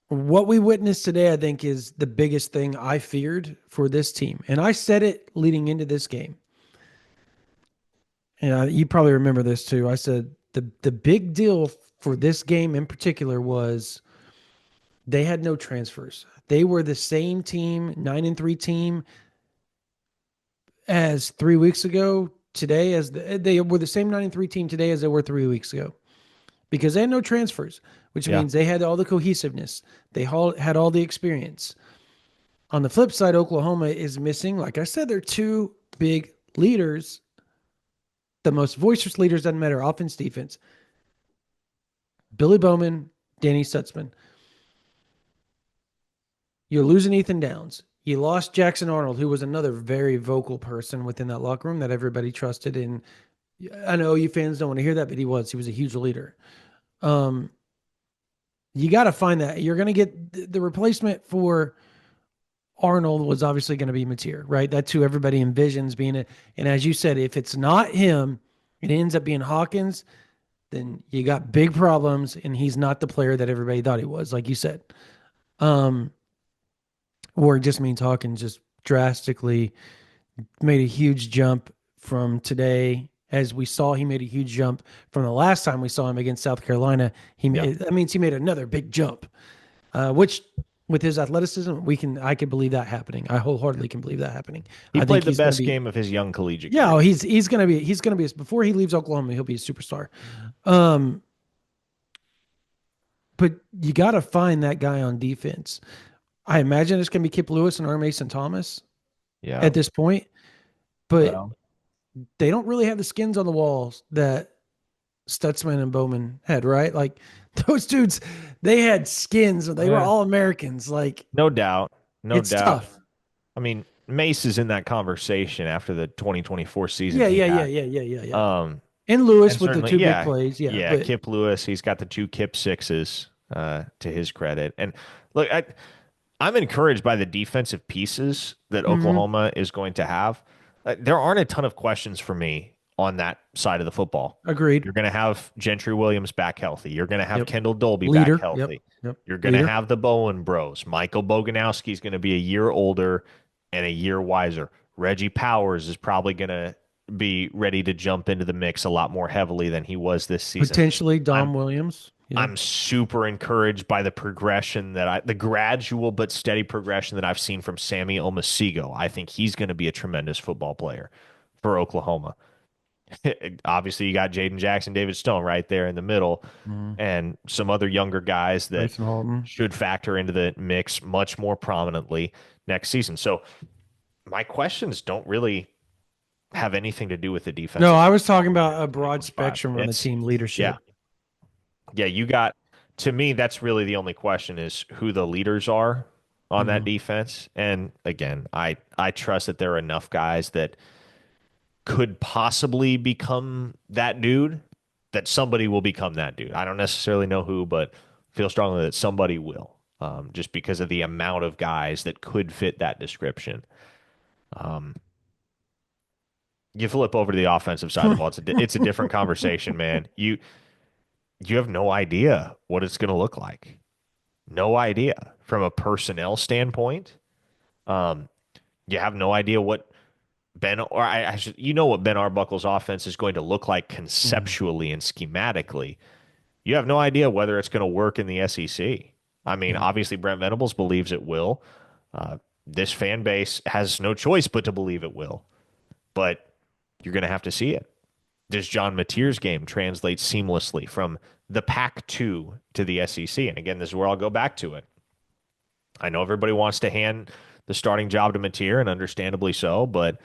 what we witnessed today, I think, is the biggest thing I feared for this team. And I said it leading into this game. And you probably remember this too. I said the big deal for this game in particular was they had no transfers. They were the same team, 9-3 team as 3 weeks ago. Today, they were the same 9-3 team today as they were 3 weeks ago because they had no transfers, which Yeah. means they had all the cohesiveness. They had all the experience. On the flip side, Oklahoma is missing, like I said, they're two big leaders, the most boisterous leaders, doesn't matter, offense, defense. Billy Bowman, Danny Stutzman. You're losing Ethan Downs. You lost Jackson Arnold, who was another very vocal person within that locker room that everybody trusted. And I know you fans don't want to hear that, but he was. He was a huge leader. You got to find that. You're going to get the replacement for Arnold was obviously going to be Mateer, right? That's who everybody envisions being it. And as you said, if it's not him, it ends up being Hawkins, then you got big problems, and he's not the player that everybody thought he was, like you said. Or it just means Hawkins just drastically made a huge jump from today. As we saw, he made a huge jump from the last time we saw him against South Carolina. That means he made another big jump, which with his athleticism, I could believe that happening. I wholeheartedly can believe that happening. He I played think the he's going to best be, game of his young collegiate yeah, career. he's going to be before he leaves Oklahoma, he'll be a superstar. But you got to find that guy on defense. I imagine it's going to be Kip Lewis and R. Mason Thomas Yeah. at this point, but Well, they don't really have the skins on the walls that Stutzman and Bowman had, right? Like those dudes, they had skins. They were all Americans. Like no doubt. No it's doubt. tough. I mean, Mace is in that conversation after the 2024 season Yeah, he yeah, yeah, had. yeah, yeah, yeah, yeah. Um, And Lewis and with the certainly, two big yeah, plays. Yeah, yeah, but Kip Lewis, he's got the two Kip sixes, to his credit. And look, I'm encouraged by the defensive pieces that mhm, Oklahoma is going to have. There aren't a ton of questions for me on that side of the football. agreed. You're going to have Gentry Williams back healthy. You're going to have Yep. Kendall Dolby back Leader. Yep. healthy. Yep. You're going to Leader. have the Bowen bros. Michael Boganowski is going to be a year older and a year wiser. Reggie Powers is probably going to be ready to jump into the mix a lot more heavily than he was this season. Potentially I'm Dom Williams. Yeah. I'm super encouraged by the progression the gradual but steady progression that I've seen from Sammy Omasigo. I think he's going to be a tremendous football player for Oklahoma. Obviously, you got Jaden Jackson, David Stone right there in the middle, Mhm. and some other younger guys that Grayson Halton. should factor into the mix much more prominently next season. So my questions don't really have anything to do with the No, defensive I side was of the ball talking when we about get a to broad 2025. spectrum on the It's team yeah, leadership. yeah. You got to me. That's really the only question is who the leaders are on that Mhm. defense. And again, I trust that there are enough guys that could possibly become that dude, that somebody will become that dude. I don't necessarily know who, but feel strongly that somebody will, just because of the amount of guys that could fit that description. Um, you flip over to the offensive side of the ball, it's a different conversation, man. You have no idea what it's going to look like. No idea from a personnel standpoint. Um, you have no idea what you know what Ben Arbuckle's offense is going to look like Mhm. conceptually and schematically. You have no idea whether it's going to work in the SEC. I mean, Yeah. obviously Brent Venables believes it will. This fan base has no choice but to believe it will, but you're going to have to see it. Does John Mateer's game translate seamlessly from the Pac-2 to the SEC? And again, this is where I'll go back to it. I know everybody wants to hand the starting job to Mateer, and understandably so, but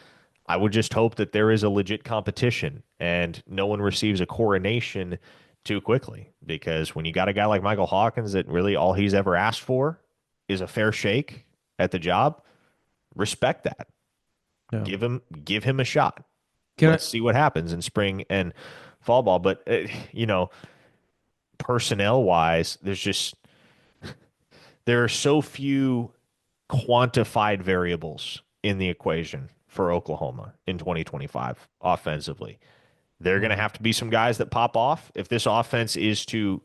I would just hope that there is a legit competition and no one receives a coronation too quickly. Because when you got a guy like Michael Hawkins that really all he's ever asked for is a fair shake at the job, respect that. Yeah. Give him a shot. Can I, Let's see what happens in spring and fall ball. But personnel wise, there are so few quantified variables in the equation for Oklahoma in 2025 offensively. There are going to have to be some guys that pop off if this offense is to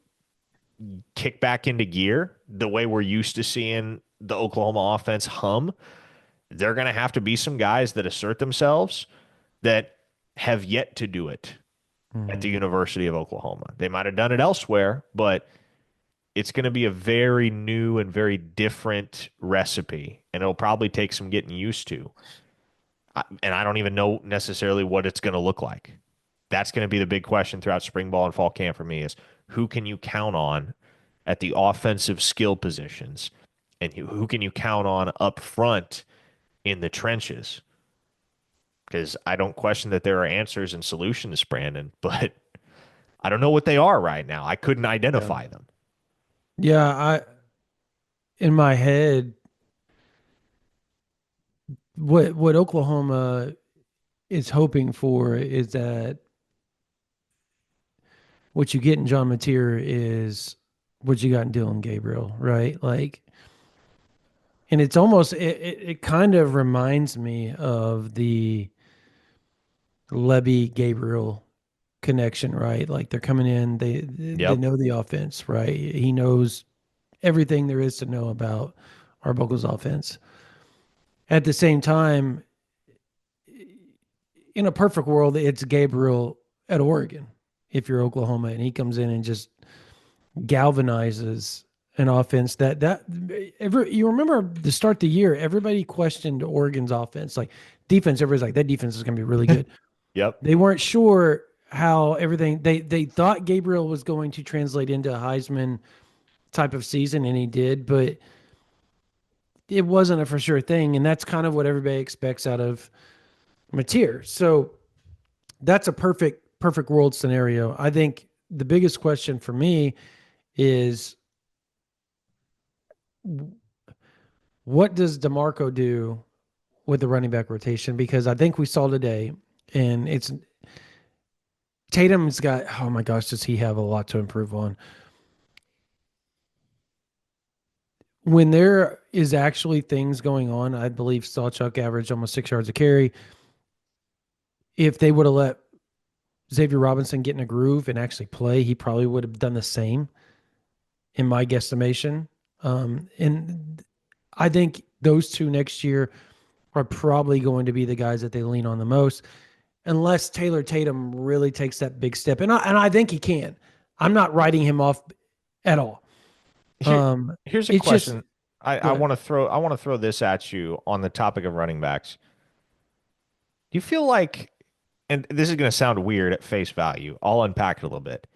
kick back into gear the way we're used to seeing the Oklahoma offense hum. There are going to have to be some guys that assert themselves that have yet to do it at the University of Oklahoma. They might have done it elsewhere, but it's going to be a very new and very different recipe, and it'll probably take some getting used to. And I don't even know necessarily what it's going to look like. That's going to be the big question throughout spring ball and fall camp for me is who can you count on at the offensive skill positions, and who can you count on up front in the trenches? Because I don't question that there are answers and solutions, Brandon, but I don't know what they are right now. I couldn't Yeah. identify them. Yeah, in my head, what Oklahoma is hoping for is that what you get in John Mateer is what you got in Dylan Gabriel, right? Like, and it's almost it kind of reminds me of the Levy Gabriel connection, right? Like they're coming in, they Yep. know the offense, right? He knows everything there is to know about Arbuckle's offense. At the same time, in a perfect world, it's Gabriel at Oregon if you're Oklahoma, and he comes in and just galvanizes an offense you remember to start the year, everybody questioned Oregon's offense, like defense. Everybody's like, that defense is going to be really good. Yep. They weren't sure how everything. They thought Gabriel was going to translate into a Heisman type of season, and he did, but it wasn't a for sure thing, and that's kind of what everybody expects out of Mateer. So that's a perfect world scenario. I think the biggest question for me is what does DeMarco do with the running back rotation? Because I think we saw today, and it's Tatum's got, oh my gosh, does he have a lot to improve on? When there is actually things going on, I believe Sawchuck averaged almost 6 yards a carry. If they would have let Xavier Robinson get in a groove and actually play, he probably would have done the same, in my guesstimation. And I think those two next year are probably going to be the guys that they lean on the most, unless Taylor Tatum really takes that big step. And I think he can. I'm not writing him off at all. Here, here's a It's just question. go I ahead. want to throw this at you on the topic of running backs. Do you feel like, and this is going to sound weird at face value, I'll unpack it a little bit.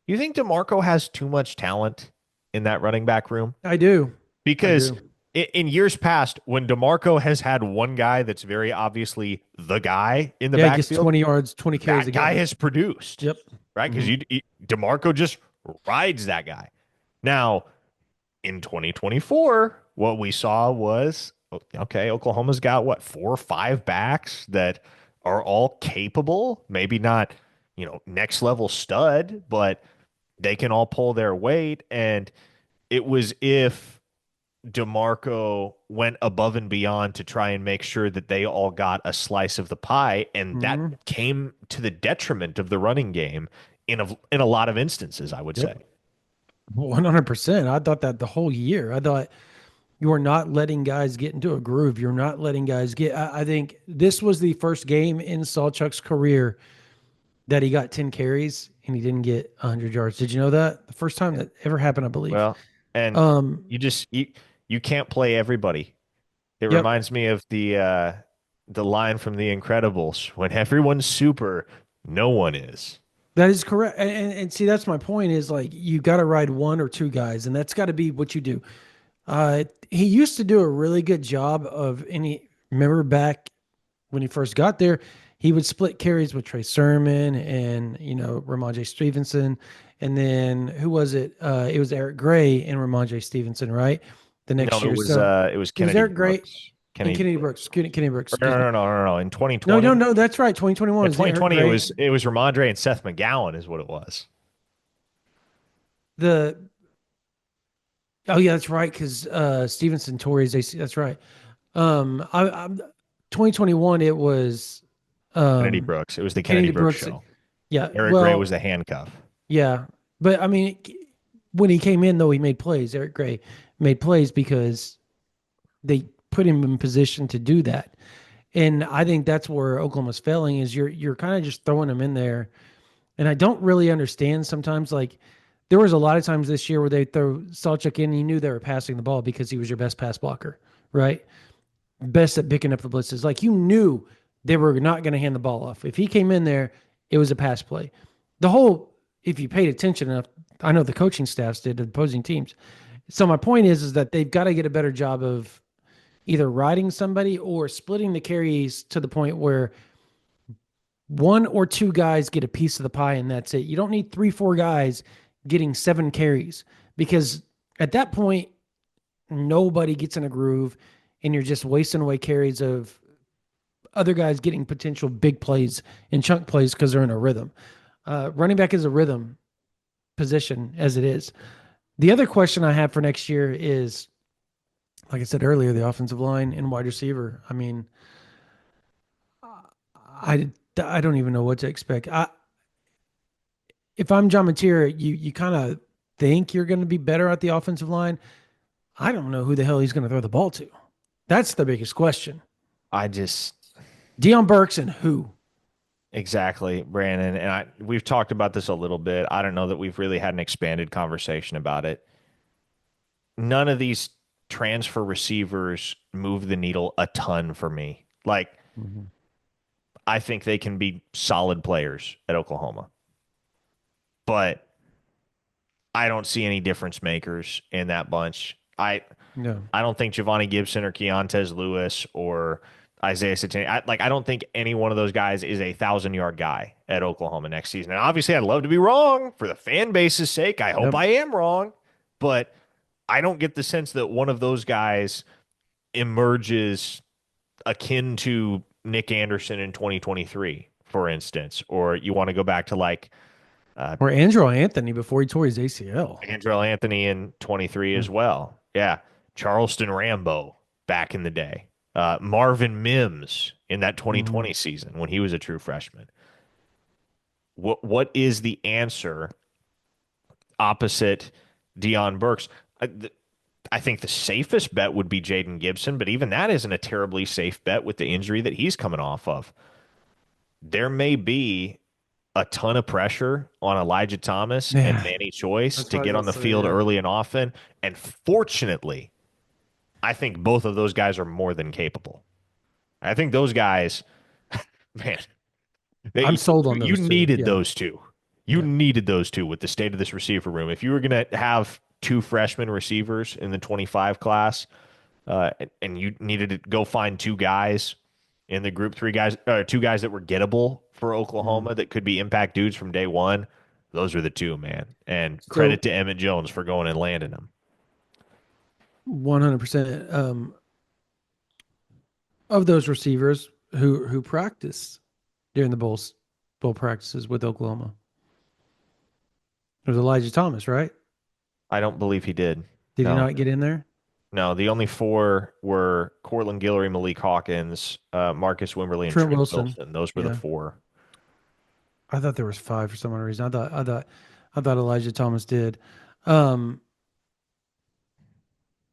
You think DeMarco has too much talent in that running back room? I do. I Because do. in years past, when DeMarco has had one guy that's very obviously the guy in the Yeah, he gets backfield, 20 yards, 20 carries that a guy game. has produced, Yep. right? Because Hmm. DeMarco just rides that guy. Now, in 2024, what we saw was okay, Oklahoma's got what, 4 or 5 backs that are all capable, maybe not, next level stud, but they can all pull their weight. And it was if DeMarco went above and beyond to try and make sure that they all got a slice of the pie, and that Hmm. came to the detriment of the running game in a lot of instances, I would say. Yep. 100%. I thought that the whole year. I thought you are not letting guys get into a groove. You're not letting guys get. I think this was the first game in Sawchuck's career that he got 10 carries and he didn't get 100 yards. Did you know that? The first time that ever happened, I believe. Well, and Um, you can't play everybody. It yep. reminds me of the line from The Incredibles, when everyone's super, no one is. That is correct. And see, that's my point is like you got to ride one or two guys, and that's got to be what you do. He used to do a really good job of remember back when he first got there, he would split carries with Trey Sermon and, Ramondre Stevenson. And then who was it? It was Eric Gray and Ramondre Stevenson, right? The No, next year. So it was it was Kennedy Eric Gray Brooks. and Kenny Kenny Brooks. Kenny Brooks, no, excuse me. no, no, no, no. In No, no, 2020, no, that's right. 2021 in was Eric 2020 Gray. it was Ramondre and Seth McGowan is what it was. The Oh yeah, that's right. Because Stevenson tore his AC. That's right. I'm 2021, it was Kennedy um, Brooks. It was the Kennedy Kennedy Brooks Brooks. show. Yeah, Eric Gray was well, the handcuff. yeah, but I mean, when he came in though, he made plays. Eric Gray made plays because they put him in position to do that. And I think that's where Oklahoma's failing is you're kind of just throwing him in there. And I don't really understand sometimes. Like there was a lot of times this year where they throw Salchuk in, and you knew they were passing the ball because he was your best pass blocker, right? Best at picking up the blitzes. Like you knew they were not going to hand the ball off. If he came in there, it was a pass play. The whole, if you paid attention enough, I know the coaching staffs did, the opposing teams. So my point is that they've got to get a better job of either riding somebody or splitting the carries to the point where one or two guys get a piece of the pie and that's it. You don't need three, four guys getting 7 carries because at that point, nobody gets in a groove and you're just wasting away carries of other guys getting potential big plays and chunk plays because they're in a rhythm. Running back is a rhythm position as it is. The other question I have for next year is, like I said earlier, the offensive line and wide receiver. I mean, I don't even know what to expect. If I'm John Mateer, you kind of think you're going to be better at the offensive line. I don't know who the hell he's going to throw the ball to. That's the biggest question. I just Deion Burks and who? exactly, Brandon. And we've talked about this a little bit. I don't know that we've really had an expanded conversation about it. None of these transfer receivers move the needle a ton for me. Like, Mm-hmm. I think they can be solid players at Oklahoma, but I don't see any difference makers in that bunch. No. I don't think Giovanni Gibson or Keontez Lewis or Isaiah Satani. I don't think any one of those guys is a 1,000-yard guy at Oklahoma next season. And obviously, I'd love to be wrong for the fan base's sake. I hope Yep. I am wrong, but I don't get the sense that one of those guys emerges akin to Nick Anderson in 2023, for instance. Or you want to go back to like Or Andrew Anthony before he tore his ACL. Andrell Anthony in 23 as well. Yeah. Charleston Rambo back in the day. Marvin Mims in that 2020 Mm-hmm. season when he was a true freshman. What is the answer opposite Deion Burks? I think the safest bet would be Jaden Gibson, but even that isn't a terribly safe bet with the injury that he's coming off of. There may be a ton of pressure on Elijah Thomas and Yeah, Manny Choice that's to what I was get about on to the say. field Yeah. early and often. And fortunately, I think both of those guys are more than capable. I think those guys, man, I'm sold on you those two. needed Yeah. those two. You Yeah. needed those two with the state of this receiver room. If you were going to have two freshman receivers in the 25 class, and you needed to go find two guys in the group, two guys that were gettable for Mm. Oklahoma that could be impact dudes from day one, those are the two, man. And credit So to Emmett Jones for going and landing them. 100% of those receivers who practiced during the bowl practices with Oklahoma. It was Elijah Thomas, right? I don't believe he did. Did he No. not get in there? No, the only four were Cortland Guillory, Malik Hawkins, Marcus Wimberly, and Trent Trent Wilson. Wilson. Those were the Yeah. four. I thought there was 5 for some reason. I thought Elijah Thomas did. Um,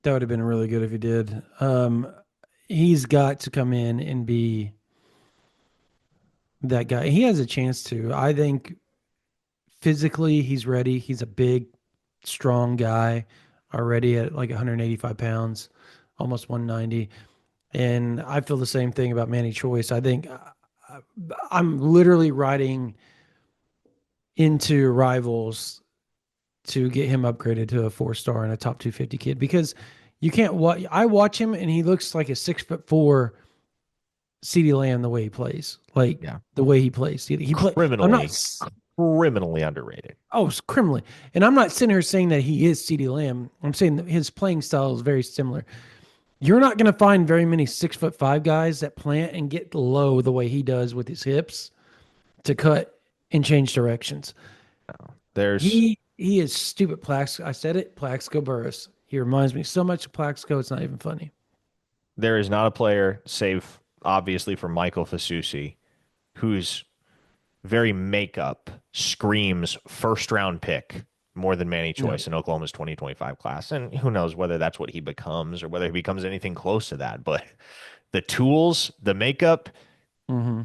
that would have been really good if he did. He's got to come in and be that guy. He has a chance to. I think physically he's ready. He's a big, strong guy already at like 185 pounds, almost 190. And I feel the same thing about Manny Choice. I think I'm literally riding into rivals to get him upgraded to a 4-star and a top 250 kid because you can't watch. I watch him and he looks like a 6'4" CeeDee Lamb the way he plays, like Yeah. the way he plays. He play. I'm Criminally, not. criminally underrated. Oh, it's criminally. And I'm not sitting here saying that he is CeeDee Lamb. I'm saying that his playing style is very similar. You're not going to find very many 6'5" guys that plant and get low the way he does with his hips to cut and change directions. There's He is stupid. I said it. Plaxico Burris. He reminds me so much of Plaxico. It's not even funny. there is not a player, save obviously for Michael Fasusi, who's very makeup, screams first round pick more than Manny Yeah. Choice in Oklahoma's 2025 class. And who knows whether that's what he becomes or whether he becomes anything close to that. But the tools, the makeup, Mm-hmm.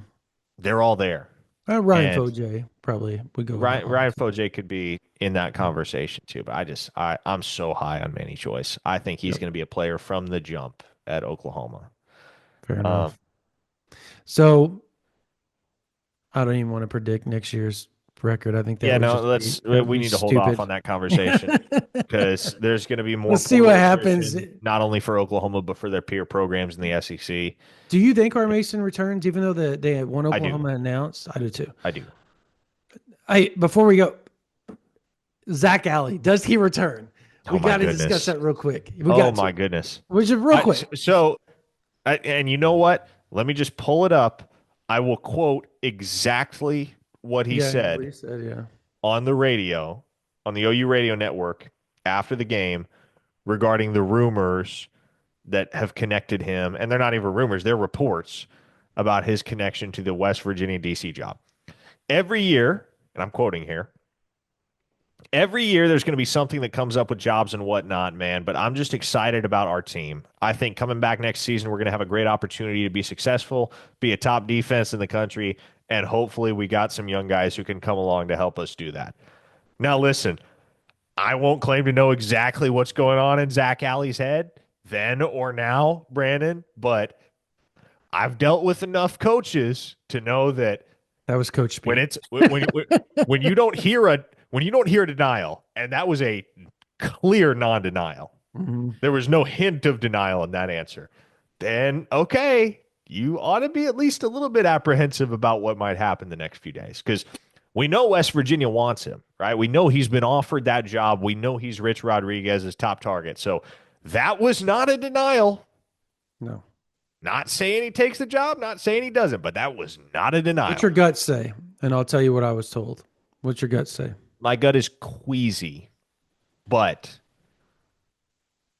they're all there. Ryan And Foj probably would go along Ryan too. Foj could be in that Yeah. conversation too. But I'm so high on Manny Choice. I think he's Yep. going to be a player from the jump at Oklahoma. Fair Um, enough. So I don't even want to predict next year's record. I think that yeah, would no, just be that would we be need to hold off stupid. on that conversation because there's going to be more Let's see what portal happens. attrition, not only for Oklahoma, but for their peer programs in the SEC. Do you think our Mason returns, even though they had one I do. Oklahoma announced? I do too. I do. Before we go, Zach Alley, does he return? Oh We my got to discuss goodness. that real quick. We Oh got my to. goodness. Which is real quick. And you know what? Let me just pull it up. I will quote exactly what he Yeah, what said you said. Yeah. on the radio, on the OU radio network after the game regarding the rumors that have connected him. And they're not even rumors, they're reports about his connection to the West Virginia DC job. Every year, and I'm quoting here, every year there's going to be something that comes up with jobs and whatnot, man. But I'm just excited about our team. I think coming back next season, we're going to have a great opportunity to be successful, be a top defense in the country, and hopefully we got some young guys who can come along to help us do that. Now, listen, I won't claim to know exactly what's going on in Zach Alley's head then or now, Brandon, but I've dealt with enough coaches to know that That was Coach when Speak. it's when you don't hear a denial, and that was a clear non-denial. Mm-hmm. There was no hint of denial in that answer. Then okay, you ought to be at least a little bit apprehensive about what might happen the next few days because we know West Virginia wants him, right? We know he's been offered that job. We know he's Rich Rodriguez's top target. So that was not a denial. No. Not saying he takes the job, not saying he doesn't, but that was not a What's denial. your gut say? And I'll tell you what I was told. What's your gut say? My gut is queasy, but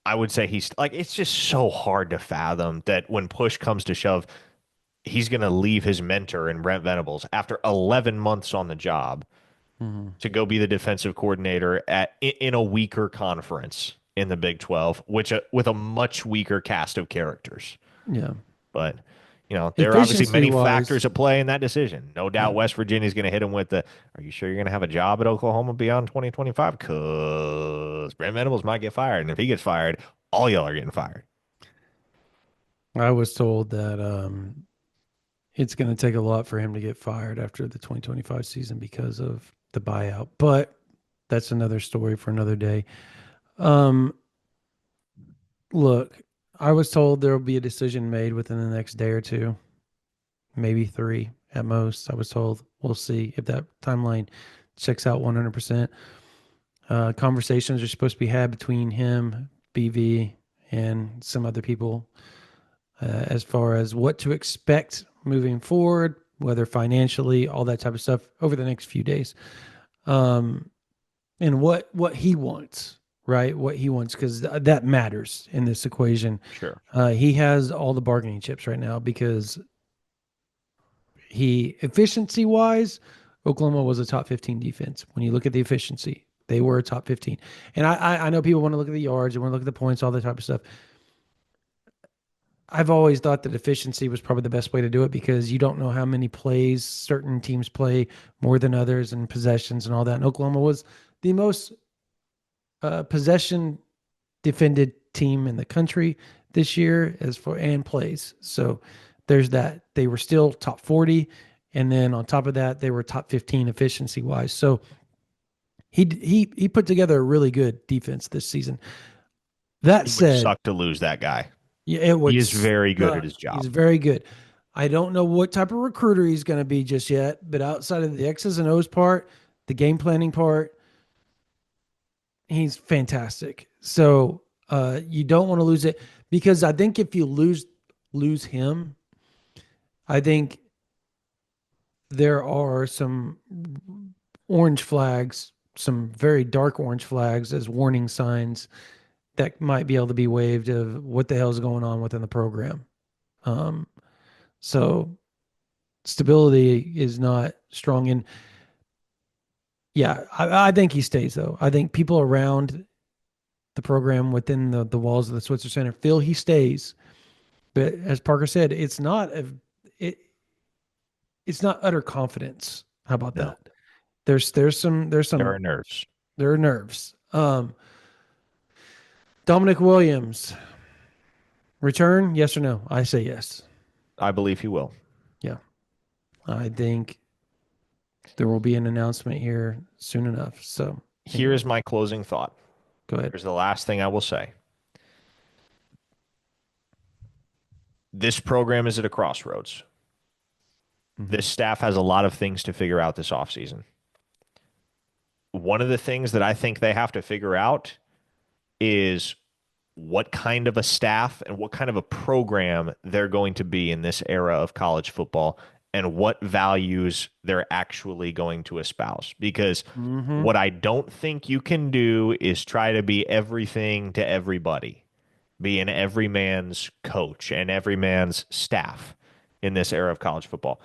I would say he's like, it's just so hard to fathom that when push comes to shove, he's going to leave his mentor in Brent Venables after 11 months on the job Mm-hmm. to go be the defensive coordinator in a weaker conference in the Big 12, which with a much weaker cast of characters. Yeah. But there are obviously Efficiency many wise, factors at play in that decision. No doubt yeah. West Virginia is going to hit him with the, are you sure you're going to have a job at Oklahoma beyond 2025? Because Brent Venables might get fired. And if he gets fired, all y'all are getting fired. I was told that it's going to take a lot for him to get fired after the 2025 season because of the buyout. But that's another story for another day. Look, I was told there will be a decision made within the next day or two, maybe 3 at most. I was told we'll see if that timeline checks out 100%. Conversations are supposed to be had between him, BV, and some other people as far as what to expect moving forward, whether financially, all that type of stuff over the next few days. And what he wants, right? What he wants, because that matters in this equation. Sure. He has all the bargaining chips right now because efficiency wise, Oklahoma was a top 15 defense. When you look at the efficiency, they were a top 15. And I know people want to look at the yards and want to look at the points, all that type of stuff. I've always thought that efficiency was probably the best way to do it because you don't know how many plays certain teams play more than others and possessions and all that. And Oklahoma was the most possession defended team in the country this year and plays. So there's that. They were still top 40. And then on top of that, they were top 15 efficiency wise. So he put together a really good defense this season. That It would said, suck to lose that guy. yeah, it would. He is very good at his job. He's very good. I don't know what type of recruiter he's going to be just yet, but outside of the X's and O's part, the game planning part, he's fantastic. So you don't want to lose it because I think if you lose him, I think there are some orange flags, some very dark orange flags as warning signs that might be able to be waved of what the hell is going on within the program. So stability is not strong. And yeah, I think he stays though. I think people around the program within the walls of the Switzer Center feel he stays. But as Parker said, it it's not utter confidence. How about No, that? There's there some are nerves. there are nerves. Dominic Williams return? Yes or no? I say yes. I believe he will. Yeah, I think there will be an announcement here soon enough. So Here anyway, is my closing thought. go ahead. Here's the last thing I will say. This program is at a crossroads. Mm-hmm. This staff has a lot of things to figure out this offseason. One of the things that I think they have to figure out is what kind of a staff and what kind of a program they're going to be in this era of college football and what values they're actually going to espouse. Because Mm-hmm. what I don't think you can do is try to be everything to everybody, being every man's coach and every man's staff in this era of college football.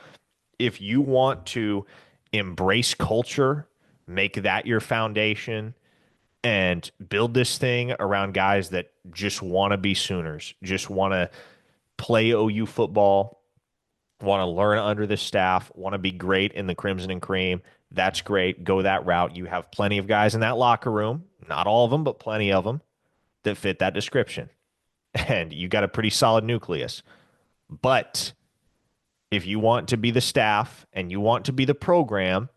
If you want to embrace culture, make that your foundation, and build this thing around guys that just want to be Sooners, just want to play OU football, want to learn under the staff, want to be great in the Crimson and Cream. That's great. Go that route. You have plenty of guys in that locker room, not all of them, but plenty of them that fit that description. And you got a pretty solid nucleus. But if you want to be the staff and you want to be the program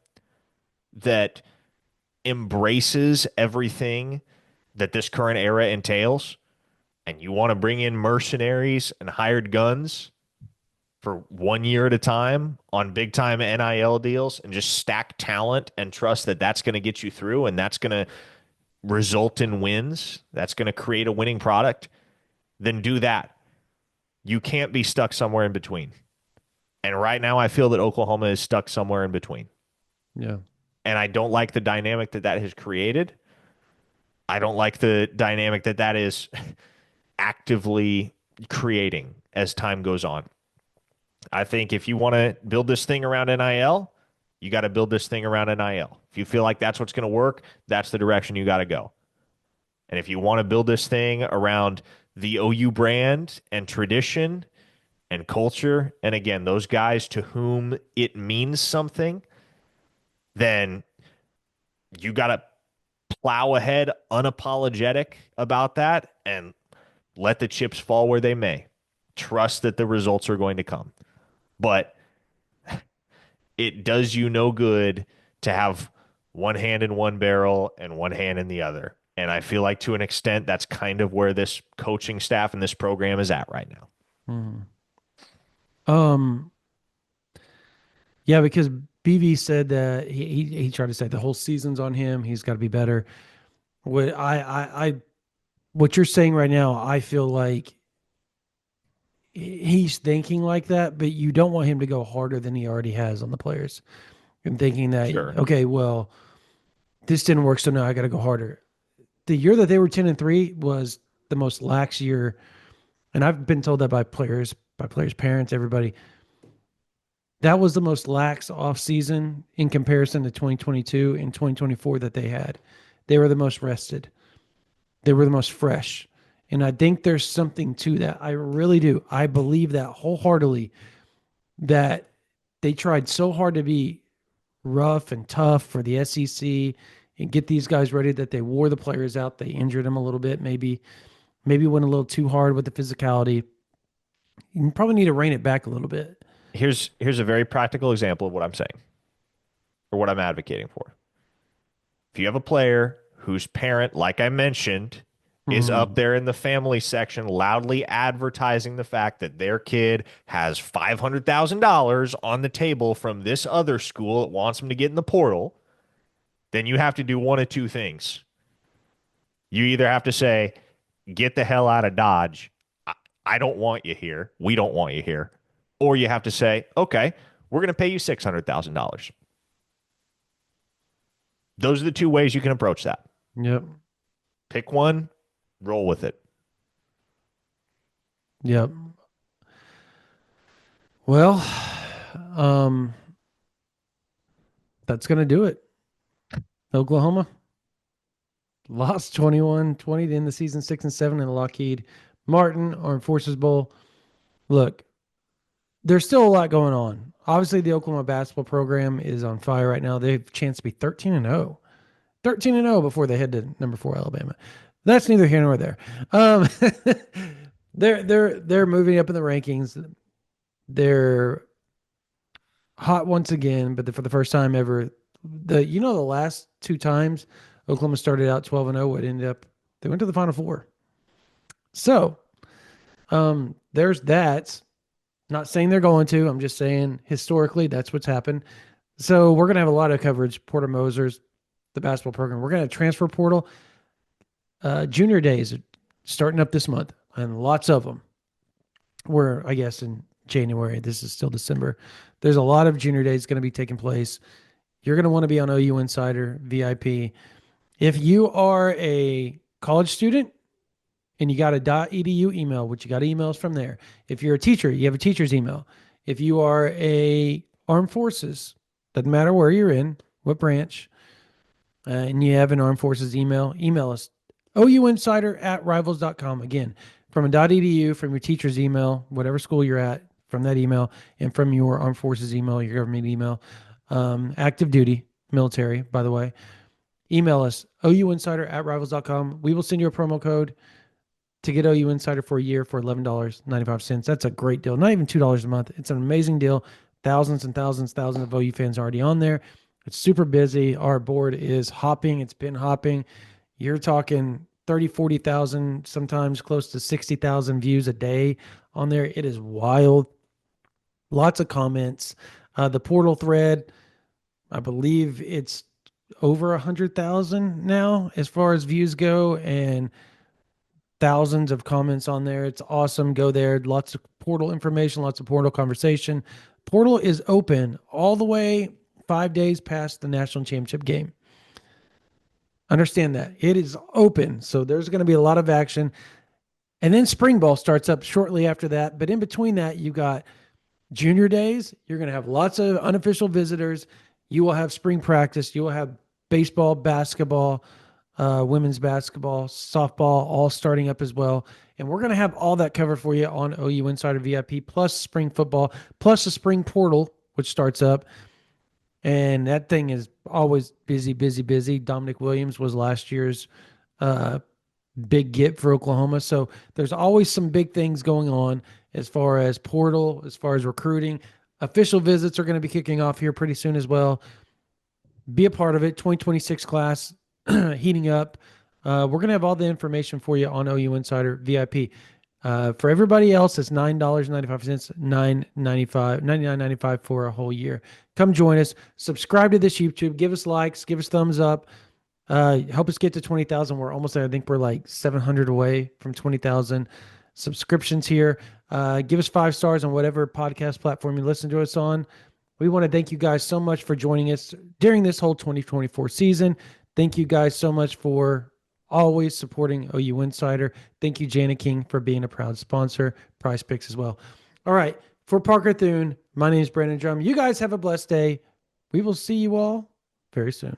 that embraces everything that this current era entails, and you want to bring in mercenaries and hired guns for 1 year at a time on big time NIL deals and just stack talent and trust that that's going to get you through and that's going to result in wins, that's going to create a winning product, then do that. You can't be stuck somewhere in between. And right now, I feel that Oklahoma is stuck somewhere in between. Yeah. And I don't like the dynamic that that has created. I don't like the dynamic that that is actively creating as time goes on. I think if you want to build this thing around NIL, you got to build this thing around NIL. If you feel like that's what's going to work, that's the direction you got to go. And if you want to build this thing around the OU brand and tradition and culture, and again, those guys to whom it means something, then you got to plow ahead unapologetic about that and let the chips fall where they may. Trust that the results are going to come. But it does you no good to have one hand in one barrel and one hand in the other. And I feel like to an extent, that's kind of where this coaching staff and this program is at right now. Mm-hmm. Yeah, because BV said that he tried to say the whole season's on him. He's got to be better. What what you're saying right now, I feel like he's thinking like that, but you don't want him to go harder than he already has on the players. And thinking that, Sure. okay, well, this didn't work, so now I got to go harder. The year that they were 10-3 was the most lax year, and I've been told that by players' parents, everybody. That was the most lax offseason in comparison to 2022 and 2024 that they had. They were the most rested. They were the most fresh. And I think there's something to that. I really do. I believe that wholeheartedly that they tried so hard to be rough and tough for the SEC and get these guys ready that they wore the players out. They injured them a little bit, maybe went a little too hard with the physicality. You probably need to rein it back a little bit. Here's a very practical example of what I'm saying or what I'm advocating for. If you have a player whose parent, like I mentioned, is up Mm, there in the family section loudly advertising the fact that their kid has $500,000 on the table from this other school that wants them to get in the portal, then you have to do one of two things. You either have to say, get the hell out of Dodge. I don't want you here. We don't want you here. Or you have to say, okay, we're going to pay you $600,000. Those are the two ways you can approach that. yep. Pick one, roll with it. Yep. Well, um, that's going to do it. Oklahoma lost 21-20 to end the season 6-7 in the Lockheed Martin Armed Forces Bowl. Look, there's still a lot going on. Obviously, the Oklahoma basketball program is on fire right now. They have a chance to be 13-0. 13-0 before they head to number 4 Alabama. That's neither here nor there. Um, they're moving up in the rankings. They're hot once again, but for the first time ever, the last two times Oklahoma started out 12-0, it ended up they went to the Final Four. So there's that. Not saying they're going to. I'm just saying historically that's what's happened. So we're gonna have a lot of coverage. Porter Moser's the basketball program. We're gonna have transfer portal. Junior days are starting up this month, and lots of them. We're, I guess, in January. This is still December. There's a lot of junior days going to be taking place. You're going to want to be on OU Insider VIP. If you are a college student and you got a .edu email, which you got emails from there. If you're a teacher, you have a teacher's email. If you are a armed forces, doesn't matter where you're in, what branch, and you have an armed forces email us ouinsider@rivals.com. Again, from a .edu, from your teacher's email, whatever school you're at, from that email, and from your armed forces email, your government email, active duty, military, by the way, email us ouinsider@rivals.com. We will send you a promo code to get OU Insider for a year for $11.95. That's a great deal. Not even $2 a month. It's an amazing deal. Thousands and thousands of OU fans already on there. It's super busy. Our board is hopping. It's been hopping. You're talking 30, 40,000, sometimes close to 60,000 views a day on there. It is wild. Lots of comments. The portal thread, I believe it's over 100,000 now as far as views go, and thousands of comments on there. It's awesome. Go there. Lots of portal information, lots of portal conversation. Portal is open all the way 5 days past the national championship game. Understand that. It is open. So there's going to be a lot of action. And then spring ball starts up shortly after that. But in between that, you got junior days. You're going to have lots of unofficial visitors. You will have spring practice. You will have baseball, basketball, women's basketball, softball, all starting up as well. And we're going to have all that covered for you on OU Insider VIP, plus spring football, plus the spring portal, which starts up. And that thing is always busy, busy, busy. Dominic Williams was last year's big get for Oklahoma. So there's always some big things going on as far as portal, as far as recruiting. Official visits are going to be kicking off here pretty soon as well. Be a part of it. 2026 class heating up. We're going to have all the information for you on OU Insider VIP. For everybody else, it's $9.95, $99.95 for a whole year. Come join us. Subscribe to this YouTube. Give us likes. Give us thumbs up. Help us get to 20,000. We're almost there. I think we're like 700 away from 20,000 subscriptions here. Give us 5 stars on whatever podcast platform you listen to us on. We want to thank you guys so much for joining us during this whole 2024 season. Thank you guys so much for always supporting OU Insider. Thank you, Jana King, for being a proud sponsor. Prize Picks as well. All right. For Parker Thune, my name is Brandon Drum. You guys have a blessed day. We will see you all very soon.